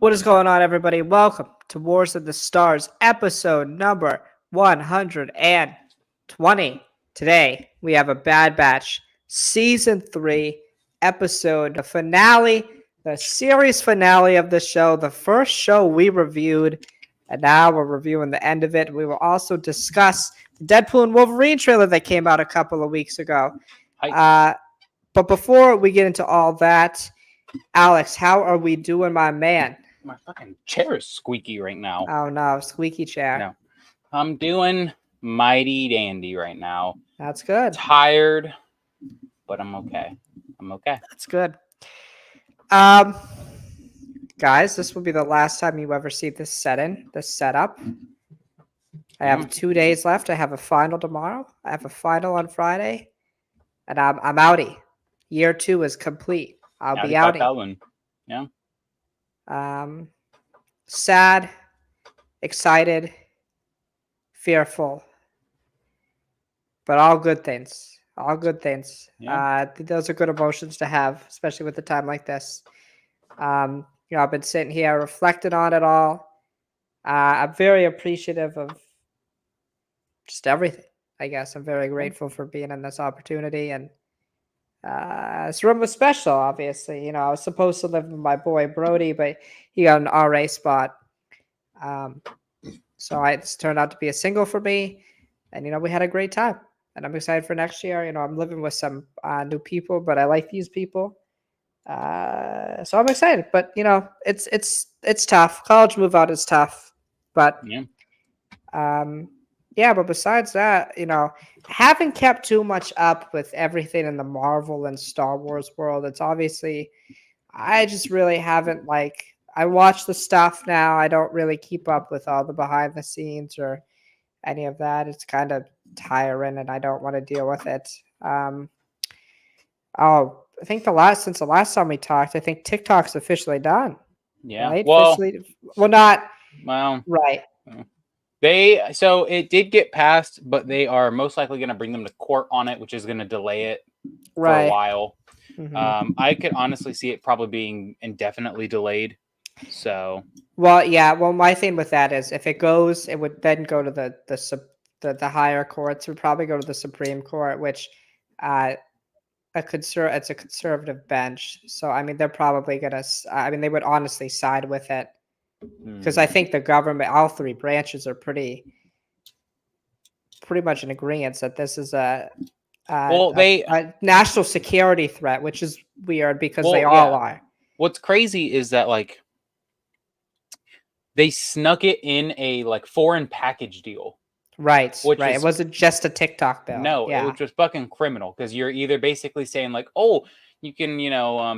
What is going on, everybody? Welcome to Wars of the Stars, episode number 120. Today, we have a Bad Batch Season 3 episode, the finale, the series finale of the show, the first show we reviewed, and now we're reviewing the end of it. We will also discuss the Deadpool and Wolverine trailer that came out a couple of weeks ago. But before we get into all that, Alex, how are we doing, my man? My fucking chair is squeaky right now. Oh no, squeaky chair. No, I'm doing mighty dandy right now. That's good. Tired, but I'm okay. That's good. Guys, this will be the last time you ever see this setup. I have 2 days left. I have a final tomorrow. I have a final on Friday, and I'm outie. Year 2 is complete. I'll be outie. Yeah. Sad, excited, fearful, but all good things. All good things. Yeah. Those are good emotions to have, especially with a time like this. I've been sitting here reflecting on it all. I'm very appreciative of just everything. I guess I'm very grateful for being in this opportunity, and this room was special, obviously. I was supposed to live with my boy Brody, but he got an RA spot. So it's turned out to be a single for me. And, we had a great time. And I'm excited for next year. I'm living with some new people, but I like these people. So I'm excited. But, it's tough. College move out is tough. But, but besides that, haven't kept too much up with everything in the Marvel and Star Wars world. It's obviously, I just really haven't, I watch the stuff now. I don't really keep up with all the behind the scenes or any of that. It's kind of tiring and I don't want to deal with it. I think since the last time we talked, I think TikTok's officially done. Yeah. Right? Right. So it did get passed, but they are most likely going to bring them to court on it, which is going to delay it for a while. Mm-hmm. I could honestly see it probably being indefinitely delayed. So, my thing with that is if it goes, it would then go to the higher courts. It would probably go to the Supreme Court, which it's a conservative bench. So they're probably gonna. They would honestly side with it. Because I think the government, all three branches, are pretty much in agreement that this is a national security threat, which is weird because they all are. What's crazy is that they snuck it in a foreign package deal. Right. It wasn't just a TikTok bill. No, which was fucking criminal because you're either basically saying you can,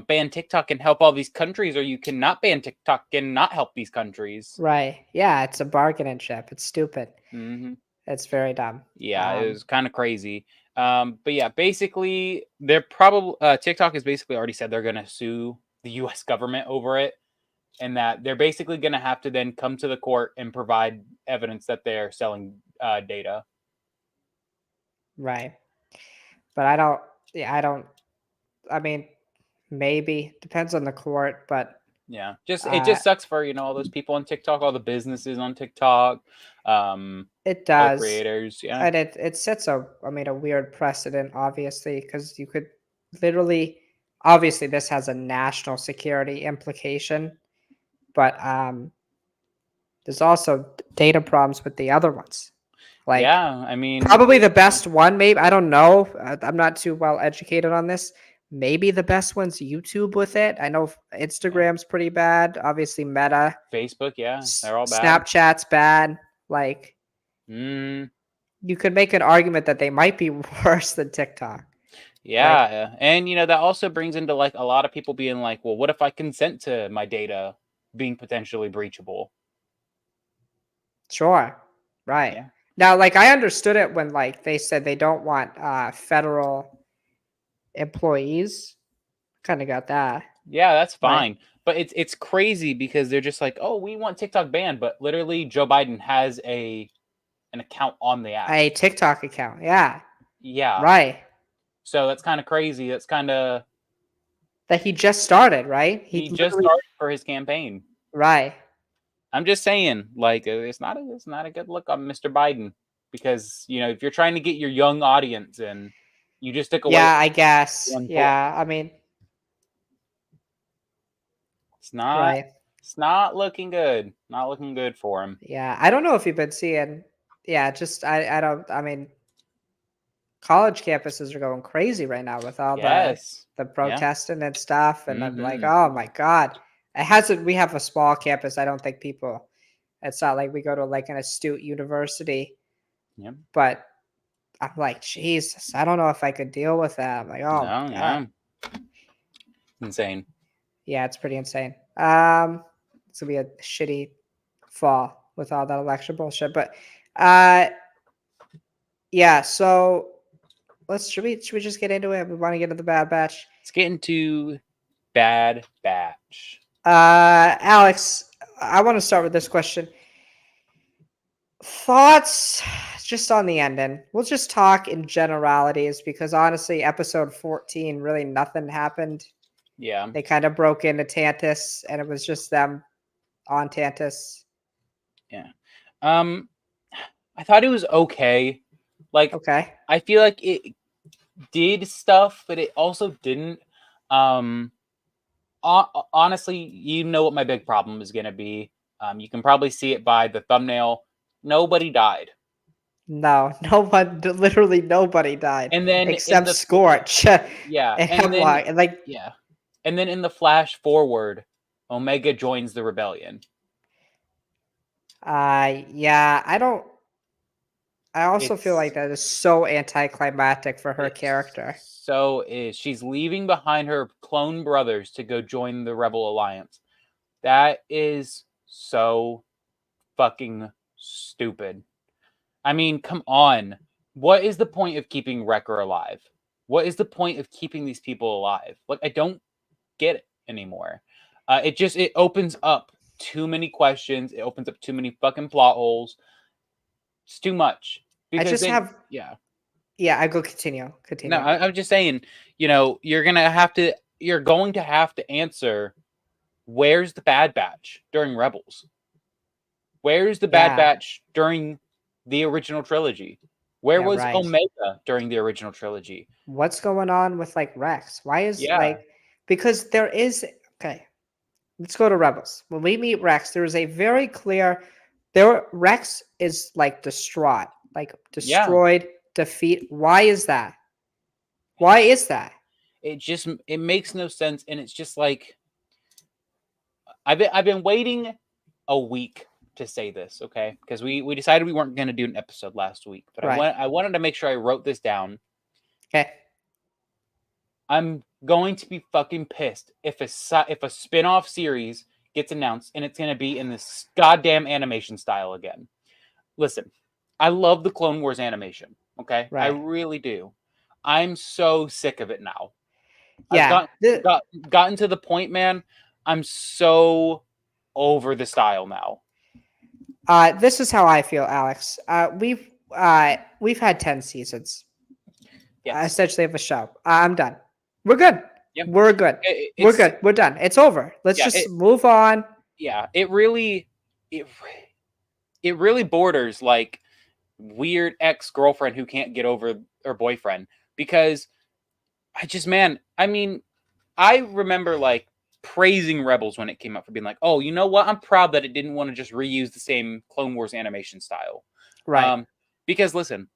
ban TikTok and help all these countries, or you cannot ban TikTok and not help these countries. Right. Yeah, it's a bargaining chip. It's stupid. Mm-hmm. It's very dumb. Yeah, it was kind of crazy. But yeah, basically, they're probably TikTok has basically already said they're going to sue the U.S. government over it, and that they're basically going to have to then come to the court and provide evidence that they're selling data. Right. But I don't. Maybe depends on the court, but yeah, it just sucks for all those people on TikTok, all the businesses on TikTok. It does, creators, yeah, and it sets a weird precedent, obviously, because you could literally, obviously, this has a national security implication, but there's also data problems with the other ones. Probably the best one, maybe. I don't know. I'm not too well educated on this. Maybe the best one's YouTube with it. I know Instagram's pretty bad. Obviously, Meta. Facebook, yeah. They're all bad. Snapchat's bad. You could make an argument that they might be worse than TikTok. Yeah. And, that also brings into, a lot of people being well, what if I consent to my data being potentially breachable? Sure. Right. Yeah. Now, I understood it when, they said they don't want federal employees. Kind of got that. Yeah, that's fine. But it's crazy because they're just we want TikTok banned, but literally Joe Biden has an account on the app. A TikTok account, yeah. Yeah. Right. So that's kind of crazy. That's kind of that he just started, right? He just started for his campaign. Right. I'm just saying, like, it's not a good look on Mr. Biden because if you're trying to get your young audience and you just took away Yeah, I guess. one vote, Yeah, I mean, it's not right. it's not looking good. Not looking good for him. Yeah, I don't know if you've been seeing. Yeah, just I don't. I mean, college campuses are going crazy right now with all Yes. the Yeah. protesting and stuff, and I'm like, Mm-hmm. oh my god, it hasn't. We have a small campus. I don't think people. It's not like we go to like an astute university, Yep. but I'm like, Jesus, I don't know if I could deal with that. I'm like, oh No, my god, yeah. Insane. yeah, it's pretty insane. It's gonna be a shitty fall with all that election bullshit, but uh, yeah. So should we just get into it? We want to get into the Bad Batch. Let's get into Bad Batch. Alex, I want to start with this question. Thoughts just on the ending. We'll just talk in generalities because honestly, episode 14, really nothing happened. Yeah. They kind of broke into Tantus and it was just them on Tantus. Yeah. I thought it was okay. Like, Okay. I feel like it did stuff, but it also didn't. Um, Honestly, you know what my big problem is going to be. You can probably see it by the thumbnail. Nobody died. No, no one, literally nobody died And then in except the Scorch yeah, and and then Hemlock. And like, yeah, and then in the flash forward, Omega joins the rebellion. yeah, I also feel like It's that is so anticlimactic for her it character. so is she's leaving behind her clone brothers to go join the Rebel Alliance. That is so fucking stupid. I mean, come on. What is the point of keeping Wrecker alive? What is the point of keeping these people alive? Like, I don't get it anymore. It opens up too many questions. It opens up too many fucking plot holes. It's too much I because just then have, yeah. yeah, I go continue, No, continue. I'm just saying. You're going to have to answer. Where's the Bad Batch during Rebels? Where's the Bad Yeah, Batch during the original trilogy? Where yeah, was right. Omega during the original trilogy? What's going on with like Rex? Why is Yeah, like, because there is, okay, let's go to Rebels. When we meet Rex, there is a very clear, Rex is like distraught, like yeah. destroyed, defeat. Why is that? Why is that? It makes no sense, and it's just like I've been waiting a week to say this, okay? Because we decided we weren't going to do an episode last week, but Right. I wanted to make sure I wrote this down. Okay. I'm going to be fucking pissed if a spin-off series gets announced and it's going to be in this goddamn animation style again. Listen, I love the Clone Wars animation, okay? I Right. really do. I'm so sick of it now. I've Yeah. gotten to the point, man. I'm so over the style now. This is how I feel, Alex. We've had 10 seasons, Yes. essentially of a show. I'm done. We're good. Yep. We're good. We're It's good. We're done. It's over. Let's yeah. just move on. Yeah. It it really borders like weird ex-girlfriend who can't get over her boyfriend because I mean, I remember like praising Rebels when it came up for being like, oh, you know what? I'm proud that it didn't want to just reuse the same Clone Wars animation style. Right. Because listen,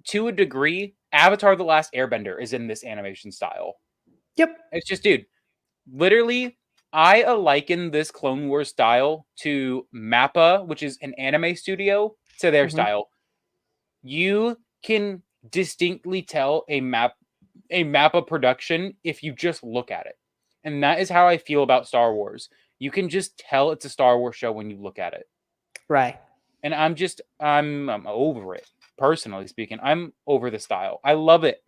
to a degree, Avatar: The Last Airbender is in this animation style. Yep. It's just, dude, literally, I liken this Clone Wars style to Mappa, which is an anime studio, to their Mhm. style. You can distinctly tell a Mappa production if you just look at it. And that is how I feel about Star Wars. You can just tell it's a Star Wars show when you look at it. Right. And I'm over it. Personally speaking, I'm over the style. I love it.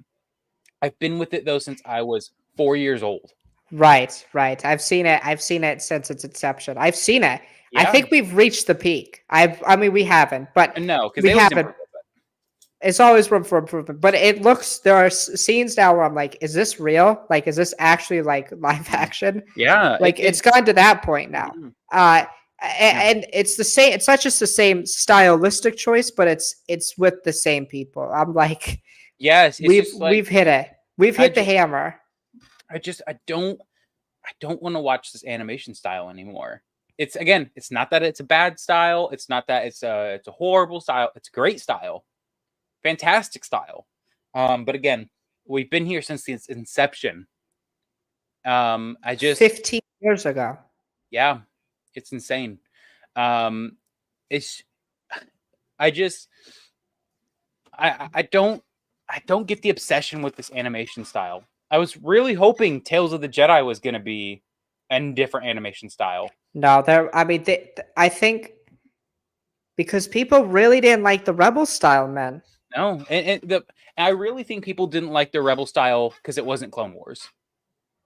I've been with it though since I was 4 years old. Right. Right. I've seen it. I've seen it since its inception. I've seen it. I Yeah. think we've reached the peak. I mean, we haven't, but And no, because we they always haven't. improve with it. It's always room for improvement, but it looks there are scenes now where I'm like, is this real? Like, is this actually like live Mhm. action? Yeah, Like, it's it's gone to that point now. mhm, yeah. And it's the same. It's not just the same stylistic choice, but it's with the same people. I'm like, Yes, it's we've just like we've hit it. We've I hit the just hammer. I don't want to watch this animation style anymore. It's again, it's not that it's a bad style. It's not that it's a horrible style. It's a great style, fantastic style. But again, we've been here since its inception. I just 15 years ago. yeah, it's insane. Um, it's I just I don't get the obsession with this animation style. I was really hoping Tales of the Jedi was gonna be a different animation style. No, there. I mean, I think because people really didn't like the rebel style, man. No, and I really think people didn't like the Rebel style because it wasn't Clone Wars.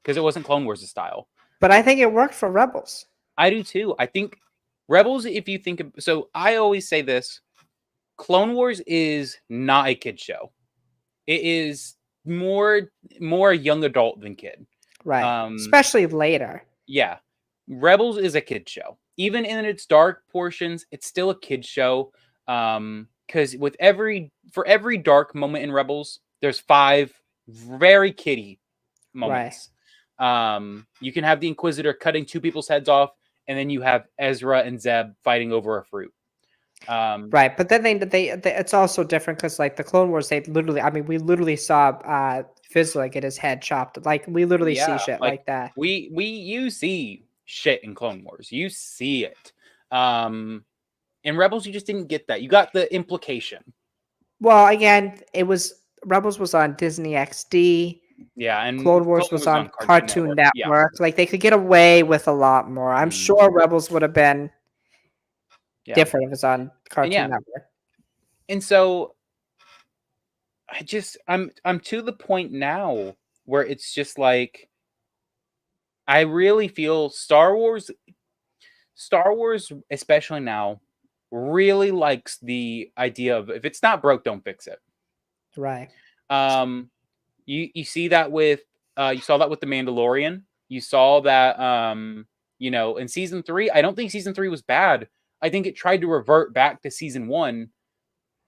Because it wasn't Clone Wars' style. But I think it worked for rebels. I do too. I think Rebels, if you think of, so I always say this: Clone Wars is not a kid show. It is more young adult than kid. Right. Um, Especially later. yeah, Rebels is a kid show. Even in its dark portions, it's still a kid show. Because for every dark moment in Rebels, there's 5 very kiddie Right. moments. You can have the Inquisitor cutting 2 people's heads off, and then you have Ezra and Zeb fighting over a fruit. Right. But then they it's also different because like the Clone Wars, they literally, I mean, we literally saw Fizzla get his head chopped. Like we literally see Yeah, shit like like that. you see shit in Clone Wars. You see it. In Rebels, you just didn't get that. You got the implication. Well, again, it was Rebels was on Disney XD. Yeah, and Clone Clone Wars was Wars on on Cartoon Cartoon Network. Yeah. Network. Like they could get away with a lot more. I'm Mhm. sure Rebels would have been Yeah. different if it was on And Cartoon yeah. Network. And so I'm to the point now where it's just like I really feel Star Wars especially now really likes the idea of if it's not broke, don't fix it. Right. Um you see that with you saw that with the Mandalorian. You saw that in season 3, I don't think season 3 was bad. I think it tried to revert back to season 1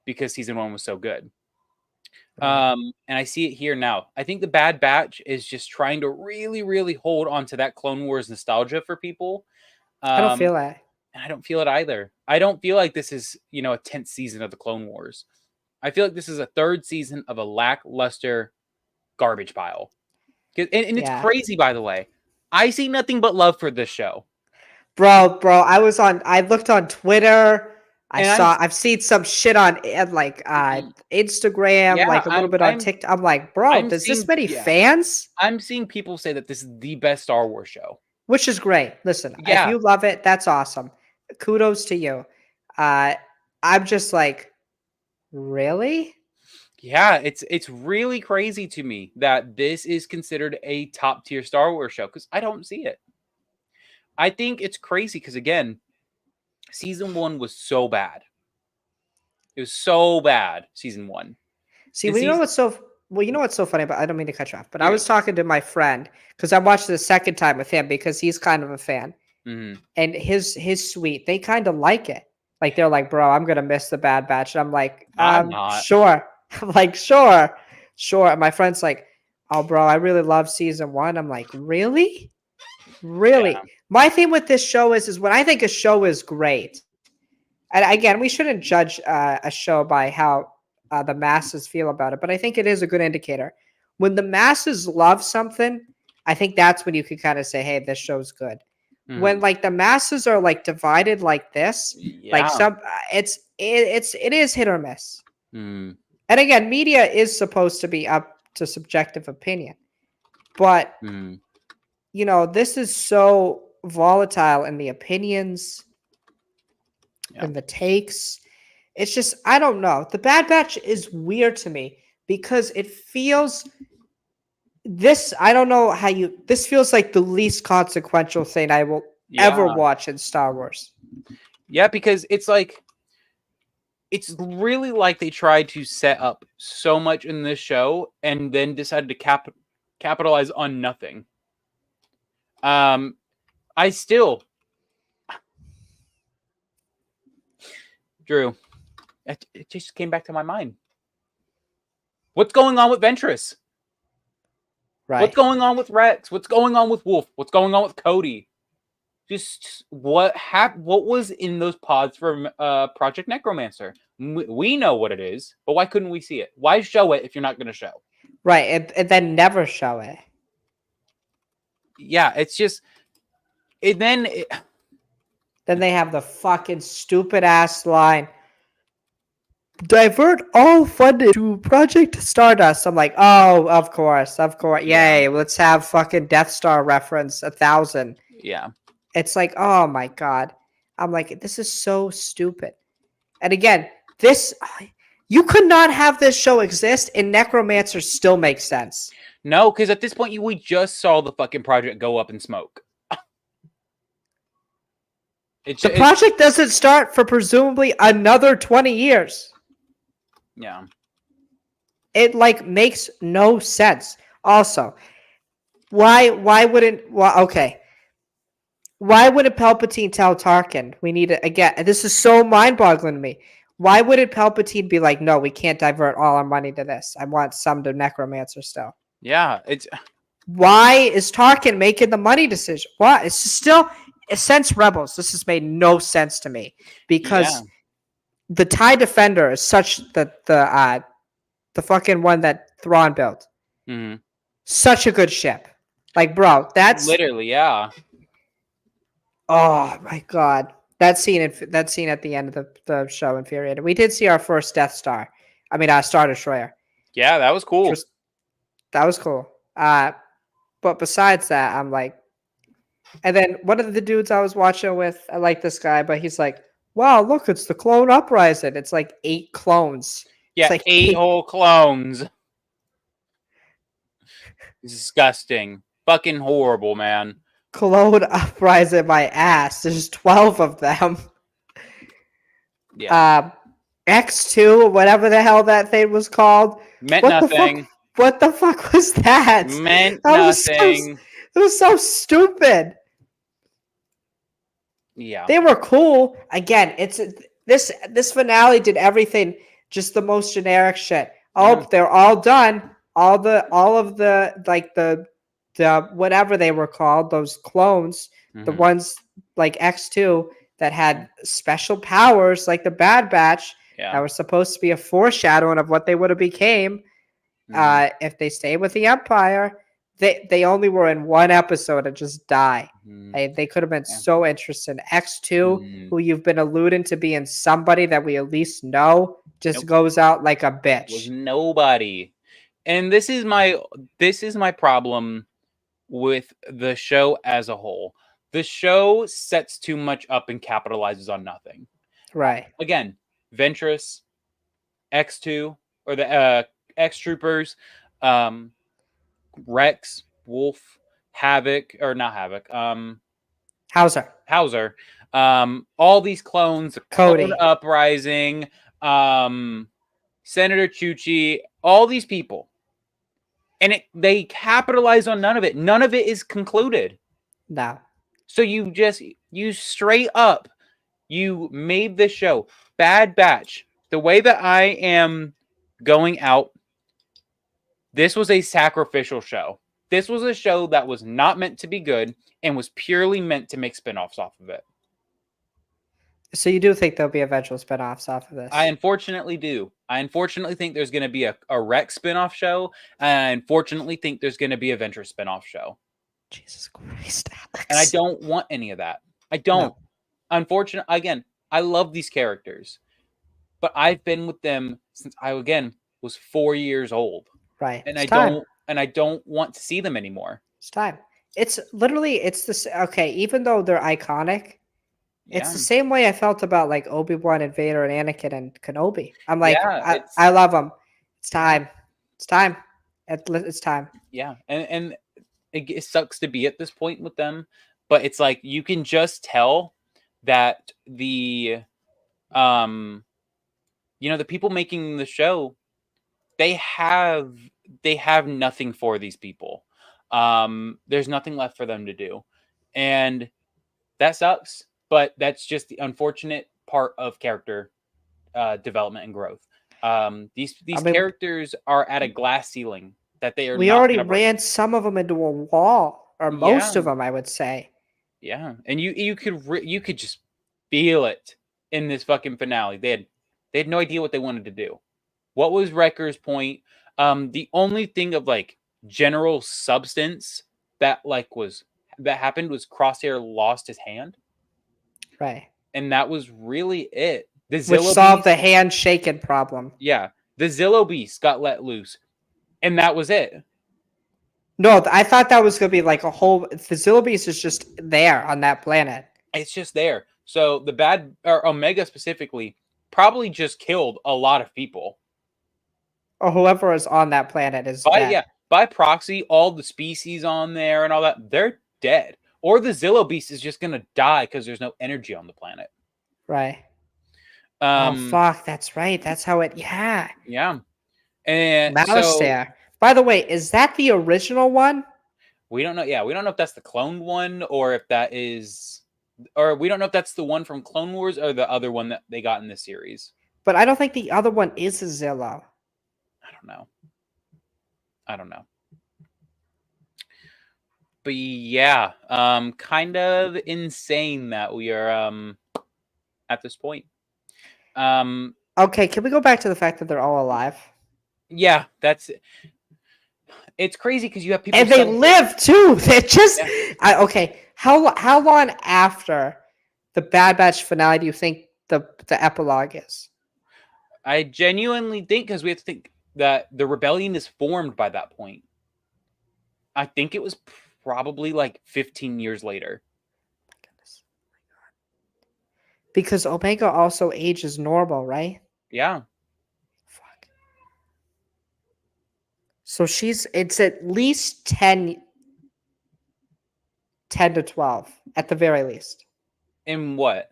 because season 1 was so good. Right. And I see it here now. I think the Bad Batch is just trying to really, really hold on to that Clone Wars nostalgia for people. I don't Um, feel that. and I don't feel it either. I don't feel like this is, a 10th season of the Clone Wars. I feel like this is a 3rd season of a lackluster garbage pile. And it's Yeah. crazy, by the way. I see nothing but love for this show. Bro, I looked on Twitter. And I'm I've seen some shit on Instagram, yeah, like a little bit on TikTok. I'm like, bro, I'm does this seeing many yeah, fans? I'm seeing people say that this is the best Star Wars show. Which is great. Listen, if Yeah, you love it, that's awesome. Kudos to you. Uh, I'm just like, really? Yeah, it's really crazy to me that this is considered a top tier Star Wars show because I don't see it. I think it's crazy because again, season 1 was so bad. It was so bad, season 1. See, And well, season you know what's so funny, but I don't mean to cut you off. But I you're was talking to my friend because I watched it the second time with him because he's kind of a fan. good. And his suite, they kind of like it. Like they're like, bro, I'm gonna miss the Bad Batch. And I'm like, I'm not. sure. I'm like, sure, sure. And my friend's like, oh, bro, I really love season 1. I'm like, really, Yeah. really. My thing with this show is when I think a show is great, and again, we shouldn't judge a show by how the masses feel about it, but I think it is a good indicator. When the masses love something, I think that's when you can kind of say, hey, this show's good. When Mhm. like the masses are like divided like this, like Yeah. it is hit or miss. Mhm. And again, media is supposed to be up to subjective opinion, but Mhm. this is so volatile in the opinions Yeah. and the takes. It's just I don't know. The Bad Batch is weird to me because it feels this I don't know how you this feels like the least consequential thing I will ever Yeah. watch in Star Wars. Yeah, because it's like it's really like they tried to set up so much in this show and then decided to capitalize on nothing. I still, Drew, it just came back to my mind. What's going on with Ventress? Right. What's going on with Rex? What's going on with Wolf? What's going on with Cody? Just what was in those pods for Project Necromancer? We know what it is, but why couldn't we see it? Why show it if you're not going to show? Right, and then never show it. Yeah, it's just then they have the fucking stupid ass line. Divert all funding to Project Stardust. I'm like, oh, of course. Yay, let's have fucking Death Star reference 1,000. Yeah. It's like, oh my god. I'm like, this is so stupid. And again, this, you could not have this show exist and Necromancer still makes sense. No, because at this point, we just saw the fucking project go up in smoke. The project doesn't start for presumably another 20 years. Yeah. It like makes no sense. Also, why wouldn't okay. Why wouldn't Palpatine tell Tarkin we need it again? This is so mind-boggling to me. Why wouldn't Palpatine be like, no, we can't divert all our money to this. I want some to Necromancer still. Yeah, it's why is Tarkin making the money decision? Why? It's still since Rebels, this has made no sense to me because the TIE Defender is such the fucking one that Thrawn built. Mm-hmm. Such a good ship. Like, bro, that's literally, yeah. Oh my god, that scene at the end of the show infuriated. We did see our first Death Star. I mean, Star Destroyer. Yeah, that was cool. That was cool. But besides that, I'm like, and then one of the dudes I was watching with, I like this guy, but he's like, wow, look, it's the clone uprising. It's like 8 clones. Yeah, it's like 8 whole clones. Disgusting. Fucking horrible, man. Clone uprising my ass. There's 12 of them. Yeah. X2, whatever the hell that thing was called. Meant nothing. What the fuck was that? Meant nothing. It was so stupid. Yeah. They were cool. Again, it's this finale did everything just the most generic shit. Oh, they're all done. All of the like the whatever they were called, those clones, the ones like X2 that had special powers like the Bad Batch that was supposed to be a foreshadowing of what they would have became if they stayed with the Empire. They only were in one episode and just die. They could have been so interesting. X2, who you've been alluding to being somebody that we at least know, just goes out like a bitch. Was nobody. And this is my problem with the show as a whole. The show sets too much up and capitalizes on nothing. Right. Again, Ventress, X2, or the X Troopers, Rex, Wolf, Havoc, or not Havoc, Hauser. All these clones, Cody, Clone Uprising, Senator Chuchi, all these people. And they capitalize on none of it. None of it is concluded. No. So you straight up, you made this show. Bad Batch. The way that I am going out, this was a sacrificial show. This was a show that was not meant to be good and was purely meant to make spinoffs off of it. So you do think there'll be eventual spinoffs off of this? I unfortunately do. I unfortunately think there's going to be a Rex spinoff show. And I unfortunately think there's going to be a Venture spinoff show. Jesus Christ, Alex. And I don't want any of that. I don't. No. Unfortunately, again, I love these characters. But I've been with them since I, again, was 4 years old. Right. And I don't want to see them anymore. It's time. It's literally, it's this. Okay, even though they're iconic, it's the same way I felt about like Obi-Wan and Vader and Anakin and Kenobi. I'm like, I love them. It's time. It's time. It's time. Yeah. And it sucks to be at this point with them, but it's like, you can just tell that the the people making the show, they have nothing for these people. There's nothing left for them to do, and that sucks. But that's just the unfortunate part of character development and growth. These I mean, characters are at a glass ceiling that they are we not already going to break. ran some of them into a wall, or Yeah, most of them, I would say. yeah, and you could just feel it in this fucking finale. They had no idea what they wanted to do. What was Wrecker's point? The only thing of like general substance that happened was Crosshair lost his hand, Right. and that was really it. The Which Zillow solved Beast, the handshaking problem. yeah, the Zillow Beast got let loose, and that was it. No, I thought that was going to be like a whole. The Zillow Beast is just there on that planet. It's just there. So the bad or Omega specifically probably just killed a lot of people. Or whoever is on that planet is By dead. by proxy, all the species on there and all that, they're dead. Or the Zillow Beast is just gonna die because there's no energy on the planet. Right. Oh, fuck. That's right. That's how it. Yeah. Yeah. And Mouse so there. By the way, is that the original one? we don't know. Yeah, we don't know if that's the cloned one or if that is, or we don't know if that's the one from Clone Wars or the other one that they got in this series. But I don't think the other one is a Zillow. I don't know. I don't know. But yeah, kind of insane that we are at this point. Okay, can we go back to the fact that they're all alive? Yeah, it's crazy because you have people And they live too. They just okay. How long after the Bad Batch finale do you think the epilogue is? I genuinely think because we have to think that the rebellion is formed by that point. I think it was probably like 15 years later. My goodness. Because Omega also ages normal, right? Yeah. Fuck. So it's at least 10 to 12 at the very least. In what?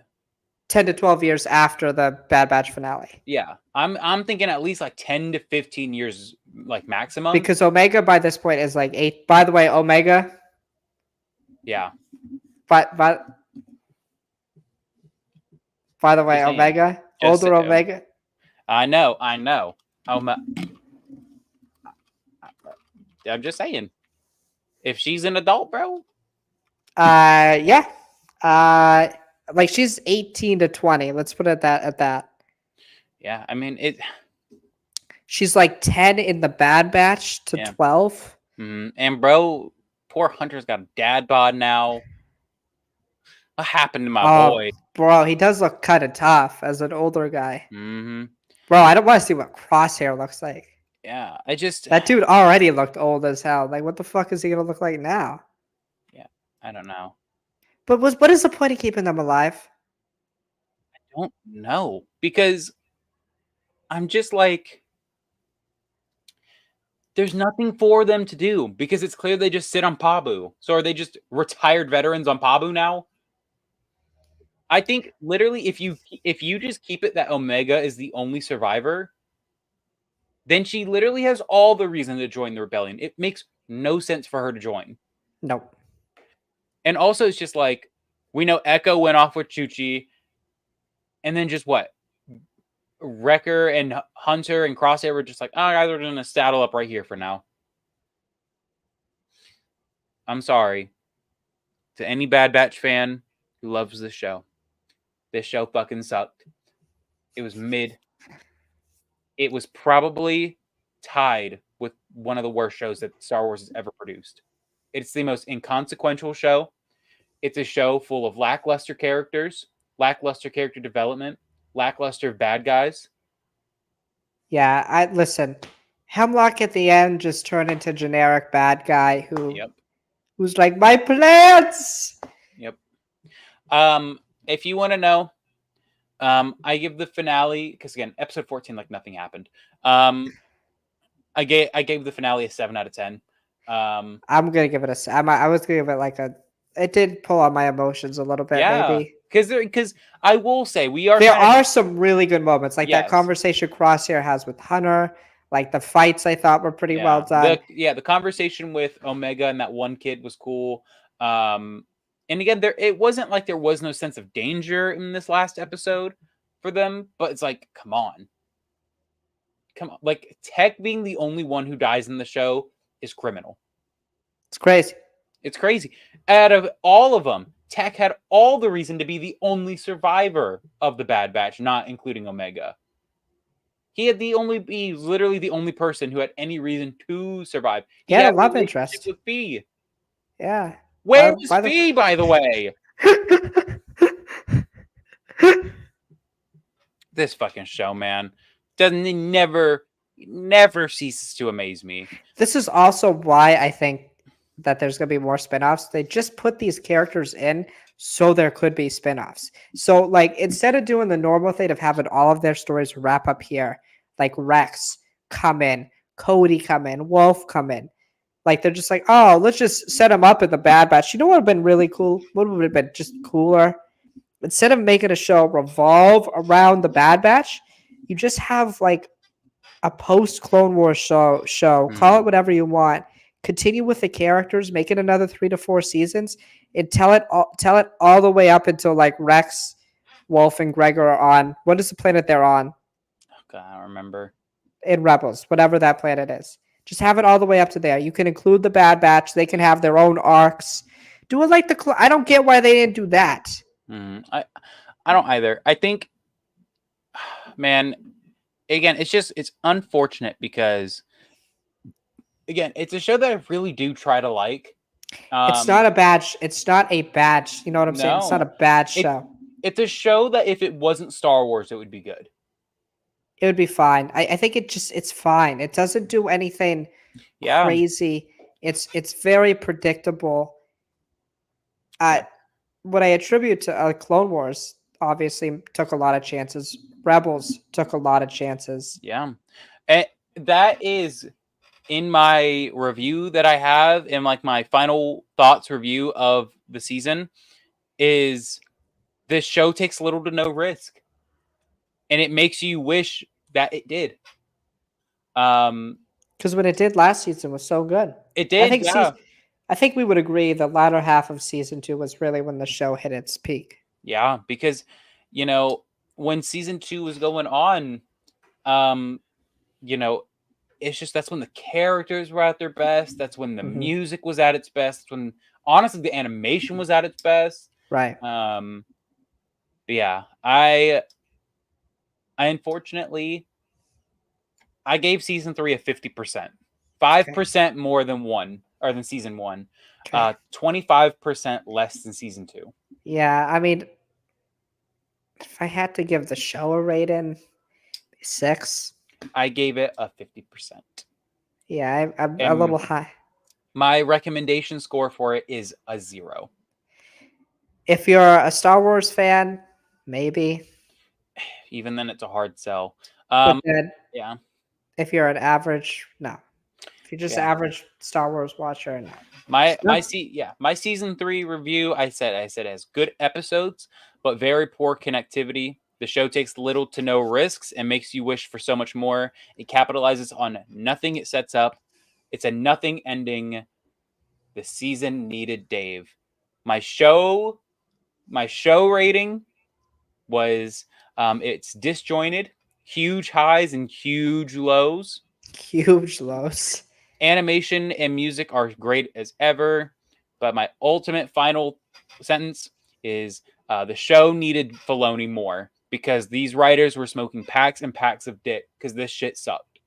10 to 12 years after the Bad Batch finale. Yeah. I'm thinking at least like 10 to 15 years like maximum. Because Omega by this point is like 8. By the way, Omega. Yeah. But by the way, Just saying. Omega, older Omega. I know. I'm just saying. If she's an adult, bro. Yeah. Like she's 18 to 20. Let's put it at that. Yeah, I mean She's like 10 in the Bad Batch to 12. And bro, poor Hunter's got a dad bod now. What happened to my boy? Bro, he does look kind of tough as an older guy. Mm-hmm. Bro, I don't want to see what Crosshair looks like. Yeah, that dude already looked old as hell. Like, what the fuck is he gonna look like now? Yeah, I don't know. But what is the point of keeping them alive? I don't know because I'm just like, there's nothing for them to do because it's clear they just sit on Pabu. So are they just retired veterans on Pabu now? I think literally if you just keep it that Omega is the only survivor, then she literally has all the reason to join the rebellion. It makes no sense for her to join. Nope. And also it's just like, we know Echo went off with Chuchi, and then just what? Wrecker and Hunter and Crosshair were just like, oh, guys, we're going to saddle up right here for now. I'm sorry to any Bad Batch fan who loves this show. This show fucking sucked. It was mid. It was probably tied with one of the worst shows that Star Wars has ever produced. It's the most inconsequential show. It's a show full of lackluster characters, lackluster character development, lackluster bad guys. Yeah, listen. Hemlock at the end just turned into generic bad guy who's like, my plants. Yep. If you want to know, I give the finale because again, episode 14, like nothing happened. I gave the finale a 7 out of 10. I'm gonna give it I was gonna give it like a. It did pull on my emotions a little bit, maybe. Because I will say we are There kind of are some really good moments, like that yes. conversation Crosshair has with Hunter. Like the fights, I thought were pretty well Yeah. done. The conversation with Omega and that one kid was cool. Um and again, it wasn't like there was no sense of danger in this last episode for them, but it's like, come on. Come on. Like Tech being the only one who dies in the show is criminal. It's crazy. It's crazy. Out of all of them, Tech had all the reason to be the only survivor of the Bad Batch, not including Omega. He's literally the only person who had any reason to survive. He He had had a a love relationship interest. with Fee. Yeah. Where was By the Fee, by the way? This fucking show, man, doesn't it never ceases to amaze me. This is also why I think that there's going to be more spin-offs. They just put these characters in so there could be spin-offs. So like instead of doing the normal thing of having all of their stories wrap up here, like Rex come in, Cody come in, Wolf come in. Like they're just like, oh, let's just set them up in the Bad Batch. You know what would have been really cool? What would have been just cooler? Instead of making a show revolve around the Bad Batch, you just have like a post Clone Wars show. Call it whatever you want. Continue with the characters, make it another 3 to 4 seasons, and tell it all the way up until like Rex, Wolf, and Gregor are on. What is the planet they're on God, I don't remember. in Rebels? Whatever that planet is. Just have it all the way up to there. You can include the Bad Batch. They can have their own arcs. Do it like I don't get why they didn't do that. I don't either. I think, man, again, it's unfortunate because, again, it's a show that I really do try to like. It's not a bad. It's not a bad. You know what I'm saying? It's not a No, bad show. it's a show that if it wasn't Star Wars, it would be good. It would be fine. I think it's fine. It doesn't do anything Yeah. crazy. It's very predictable. Yeah. What I attribute to Clone Wars obviously took a lot of chances. Rebels took a lot of chances. Yeah. And that is in my review that I have in like my final thoughts review of the season is this show takes little to no risk. And it makes you wish that it did. Because what it did last season was so good. It did, I think we would agree the latter half of season 2 was really when the show hit its peak. Yeah, because when season 2 was going on, it's just that's when the characters were at their best. That's when the music was at its best. That's when honestly the animation was at its best. Right. But yeah, I unfortunately I gave season 3 a 50%. 5% more than season 1. 25% less than season 2. Yeah, I mean, if I had to give the show a rating, 6. I gave it a 50%. Yeah, I'm a little high. My recommendation score for it is a 0. If you're a Star Wars fan, maybe. Even then, it's a hard sell. But then, yeah. If you're an average, no. If you're just average Star Wars watcher, no. My season 3 review, I said it has good episodes, but very poor connectivity. The show takes little to no risks and makes you wish for so much more. It capitalizes on nothing it sets up. It's a nothing ending. The season needed Dave. My show rating was it's disjointed, huge highs and huge lows. Huge lows. Animation and music are great as ever, but my ultimate final sentence is the show needed Filoni more because these writers were smoking packs and packs of dick because this shit sucked.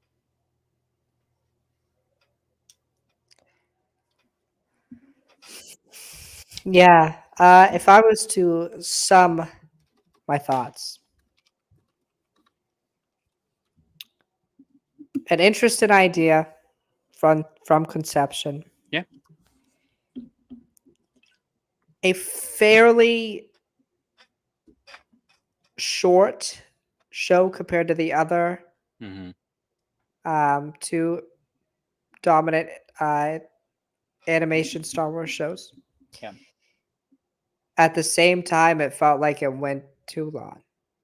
Yeah. If I was to sum my thoughts, an interesting idea from conception. Yeah. A fairly short show compared to the other two dominant animation Star Wars shows. Yeah. at the same time, it felt like it went too long.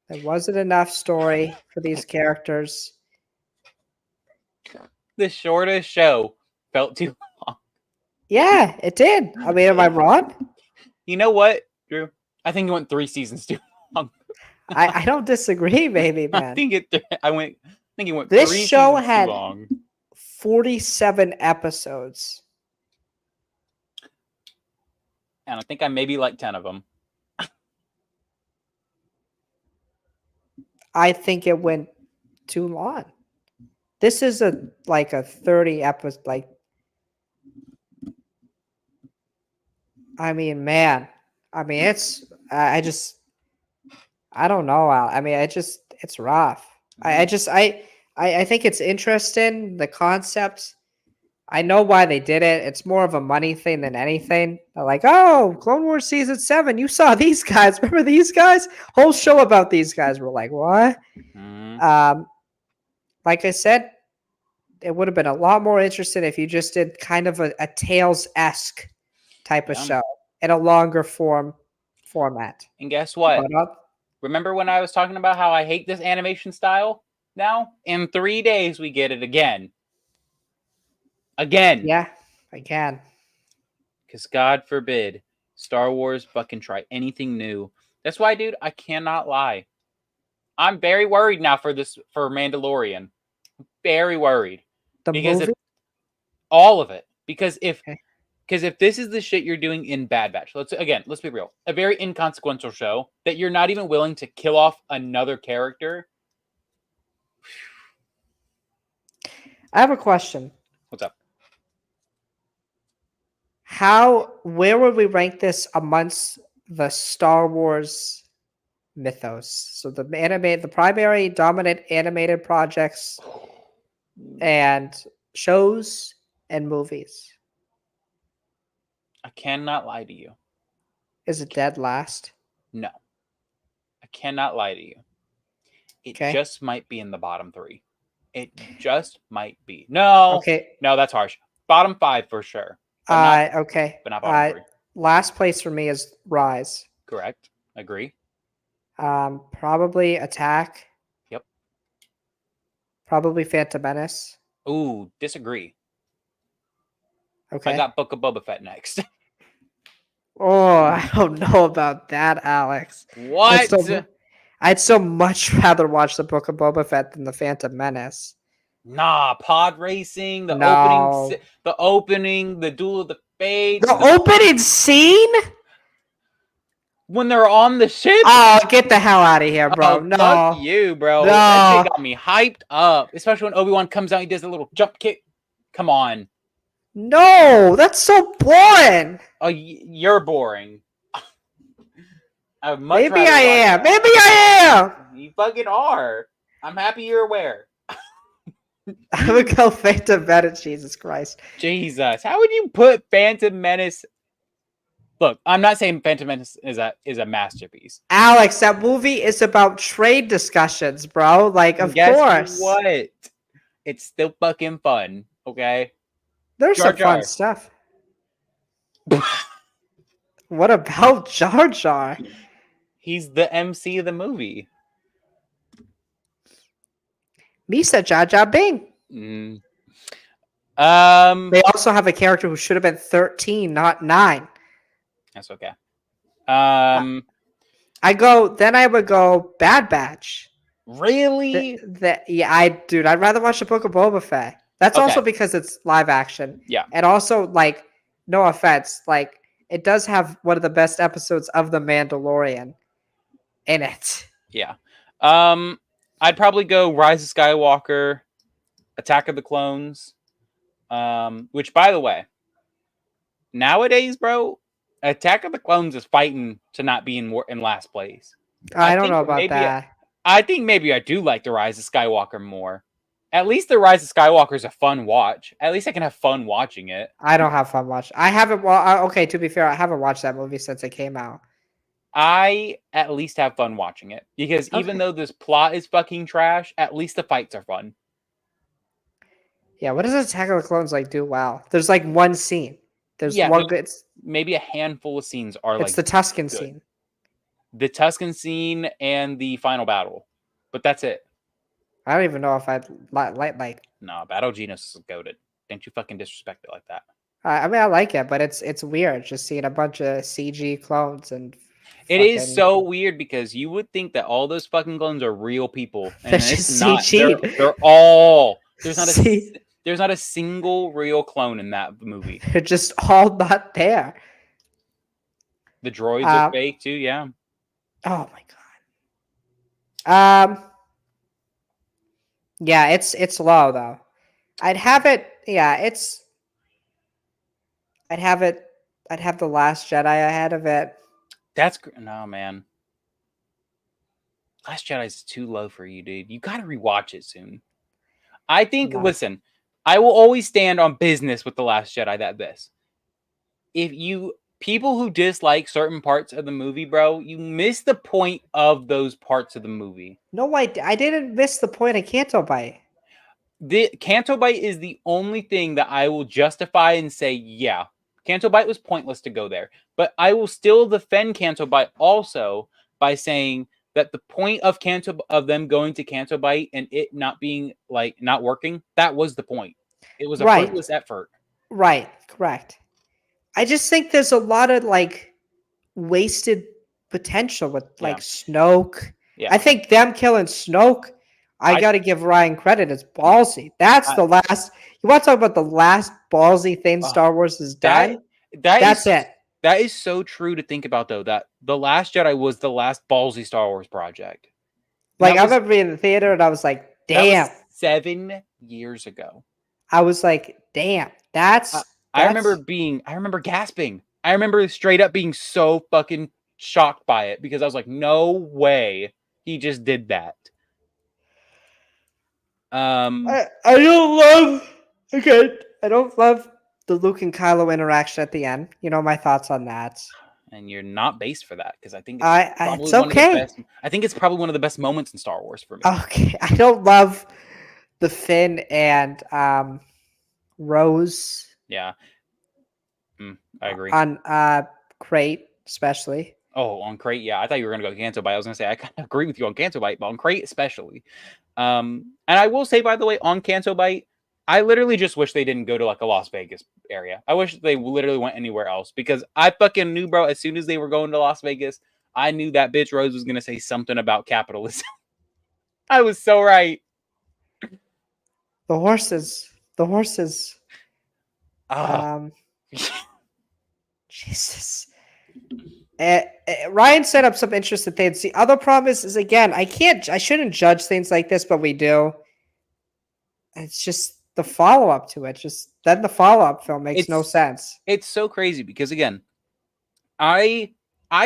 There wasn't enough story for these characters. The shortest show felt too long. Yeah, it did. I mean, am I wrong? You know what, Drew? I think it went 3 seasons too long. I don't disagree, baby, I man. think it went This 3 show seasons had too long. 47 episodes. And I think I maybe like 10 of them. I think it went too long. This is a 30 episode, like, I mean, man. I mean, I don't know. I mean, it's rough. I think it's interesting, the concept. I know why they did it. It's more of a money thing than anything. They're like, oh, Clone Wars season 7, you saw these guys. Remember these guys? Whole show about these guys. We're like, what? Mm-hmm. Like I said, it would have been a lot more interesting if you just did kind of a Tales-esque type of show in a longer format. And guess what? But, remember when I was talking about how I hate this animation style? Now, in 3 days, we get it again. Yeah, again. Because God forbid Star Wars fucking try anything new. That's why, dude, I cannot lie. I'm very worried now for Mandalorian. Very worried. Movie? All of it. Because if this is the shit you're doing in Bad Batch, let's be real. A very inconsequential show that you're not even willing to kill off another character. I have a question. What's up? Where would we rank this amongst the Star Wars mythos? So the primary dominant animated projects and shows and movies. I cannot lie to you. Is it dead last? No. I cannot lie to you. It just might be in the bottom 3. It just might be. No. Okay. No, that's harsh. Bottom 5 for sure. Okay. But not bottom 3. Last place for me is Rise. Correct. Agree. Probably Attack. Yep. Probably Phantom Menace. Ooh, disagree. Okay. I got Book of Boba Fett next. Oh, I don't know about that, Alex. What? I'd so much rather watch the Book of Boba Fett than the Phantom Menace. Nah, pod racing, the opening, the Duel of the Fates. The opening scene? When they're on the ship? Oh, get the hell out of here, bro. No. Fuck you, bro. No. That shit got me hyped up. Especially when Obi-Wan comes out, he does a little jump kick. Come on. No, that's so boring. Oh, you're boring. Maybe I am. Maybe I am. You fucking are. I'm happy you're aware. I would go Phantom Menace, Jesus Christ. Jesus. How would you put Phantom Menace? Look, I'm not saying Phantom Menace is a masterpiece. Alex, that movie is about trade discussions, bro. Like, of course. Guess what? It's still fucking fun, okay? There's some fun stuff. What about Jar Jar? He's the MC of the movie. Misa Jar Jar Bing. They also have a character who should have been 13, not 9. That's okay. I would go Bad Batch. Really? Yeah, I'd rather watch the Book of Boba Fett. That's also because it's live action. Yeah. And also, like, no offense, like, it does have one of the best episodes of The Mandalorian in it. Yeah. I'd probably go Rise of Skywalker, Attack of the Clones, which, by the way, nowadays, bro, Attack of the Clones is fighting to not be in last place. I don't know about that. I think maybe I do like the Rise of Skywalker more. At least the Rise of Skywalker is a fun watch. At least I can have fun watching it. I don't have fun watching. I haven't. Okay, to be fair, I haven't watched that movie since it came out. I at least have fun watching it because even though this plot is fucking trash, at least the fights are fun. Yeah, what does Attack of the Clones do well? There's one scene There's Yeah, one good. maybe a handful of scenes are It's like the Tuscan good. scene. The Tuscan scene and the final battle, but that's it. I don't even know if I'd like. No, Battle Genius is goated. Don't you fucking disrespect it like that. I mean, I like it, but it's weird just seeing a bunch of CG clones and It is fucking. so weird because you would think that all those fucking clones are real people, They're and it's just not. CG'd. They're all See, there's not a single real clone in that movie. they're just all not there. The droids are Um. fake too. Yeah, Oh my god. Yeah, it's low though. I'd have it. Yeah, it's. I'd have it. I'd have the Last Jedi ahead of it. no man. Last Jedi is too low for you, dude. You got to rewatch it soon. I think. No. Listen, I will always stand on business with the Last Jedi. That this, if you people who dislike certain parts of the movie, bro, you miss the point of those parts of the movie. No, I didn't miss the point of Canto Bite. The Canto Bite is the only thing that I will justify and say, yeah, Canto Bite was pointless to go there. But I will still defend Canto Bite also by saying that the point of them going to Canto Bite and it not being like not working, that was the point. It was a Right. fruitless effort. Right. Correct. I just think there's a lot of like wasted potential with like Yeah. Snoke. Yeah. I think them killing Snoke, I got to give Ryan credit. It's ballsy. That's the last. You want to talk about the last ballsy thing Star Wars has done? That's it. That is so true to think about, though, that The Last Jedi was the last ballsy Star Wars project. Like, I remember being in the theater and I was like, damn. That was 7 years ago. I was like, damn. I remember gasping. I remember straight up being so fucking shocked by it because I was like, no way he just did that. I don't love. Okay, I don't love the Luke and Kylo interaction at the end. You know my thoughts on that. And you're not based for that because I think it's okay. I think it's probably one of the best moments in Star Wars for me. Okay, I don't love the Finn and Rose. Yeah, I agree. On Crate, especially. Oh, on Crate, yeah. I thought you were gonna go Canto Bite. I was gonna say I kind of agree with you on Canto Bite, but on Crate especially. And I will say, by the way, on Canto Bite, I literally just wish they didn't go to like a Las Vegas area. I wish they literally went anywhere else because I fucking knew, bro. As soon as they were going to Las Vegas, I knew that bitch Rose was gonna say something about capitalism. I was so right. The horses. Jesus. Ryan set up some interesting things. The other problem is again, I shouldn't judge things like this, but we do. It's just the follow-up to it. Just then the follow-up film makes no sense. It's so crazy because again, I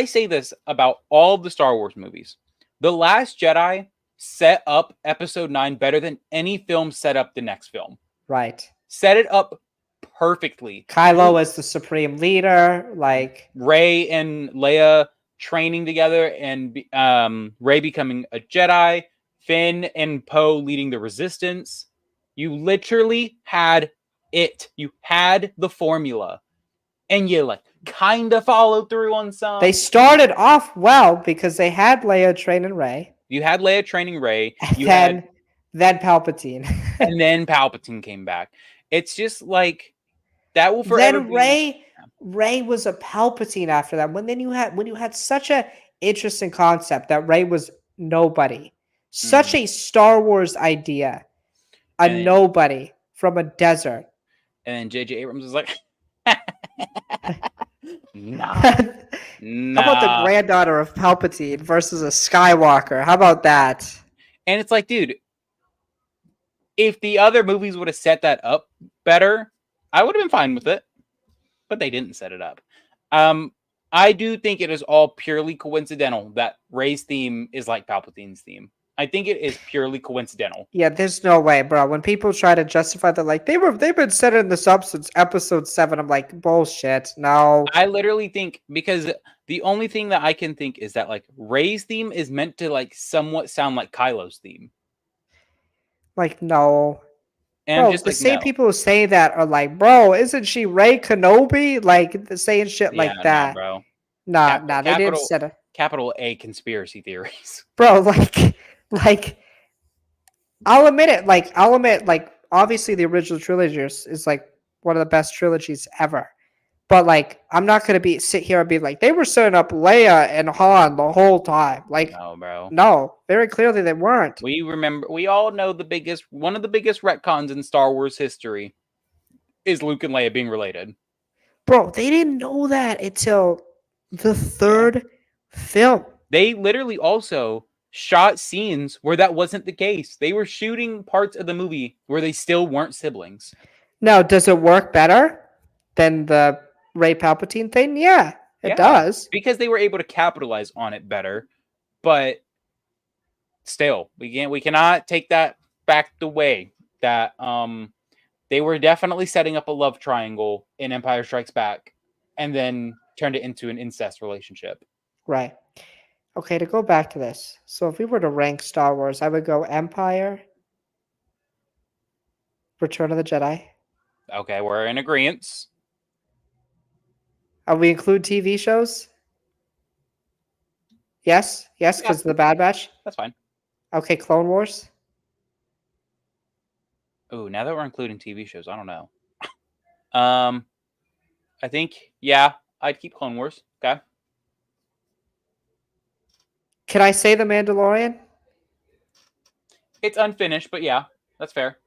say this about all of the Star Wars movies. The Last Jedi set up Episode 9 better than any film set up the next film. Right. Set it up perfectly. Kylo as the supreme leader, like Rey and Leia training together, and Rey becoming a Jedi, Finn and Poe leading the Resistance. You literally had it. You had the formula, and you like kind of followed through on some. They started off well because they had Leia training Rey. You had Leia training Rey. Then Palpatine, and then Palpatine came back. It's just like that will forever. Then Rey was a Palpatine after that. When you had such a interesting concept that Rey was nobody, such a Star Wars idea, nobody from a desert. And then J.J. Abrams was like, nah. How about the granddaughter of Palpatine versus a Skywalker? How about that? And it's like, dude, if the other movies would have set that up better, I would have been fine with it. But they didn't set it up. I do think it is all purely coincidental that Rey's theme is like Palpatine's theme. I think it is purely coincidental. Yeah, there's no way, bro. When people try to justify that, like they've been setting this up since Episode 7, I'm like, bullshit. No, I literally think because the only thing that I can think is that like Rey's theme is meant to like somewhat sound like Kylo's theme. Like no, And I'm Bro, just the like, same no. people who say that are like, bro, isn't she Ray Kenobi? Like saying shit Yeah, like nah, that. bro. Nah, they didn't Capital set it. capital A conspiracy theories. Bro, like I'll admit, like, obviously the original trilogy is like one of the best trilogies ever. But like, I'm not gonna sit here and be like, they were setting up Leia and Han the whole time. Like, No, bro. no, very clearly they weren't. We all know one of the biggest retcons in Star Wars history is Luke and Leia being related. Bro, they didn't know that until the Yeah. third film. They literally also shot scenes where that wasn't the case. They were shooting parts of the movie where they still weren't siblings. Now, does it work better than the Ray Palpatine thing? Yeah, it Yeah, does. because they were able to capitalize on it better, but still, we cannot take that back the way that they were definitely setting up a love triangle in Empire Strikes Back and then turned it into an incest relationship. Right. Okay, to go back to this. So if we were to rank Star Wars, I would go Empire, Return of the Jedi. Okay, we're in agreement. We include TV shows? Yes, Yeah, because of the Bad Batch. that's fine. Okay, Clone Wars. Ooh, now that we're including TV shows, I don't know. Um, I think I'd keep Clone Wars. Okay. Can I say The Mandalorian? It's unfinished, but yeah, that's fair.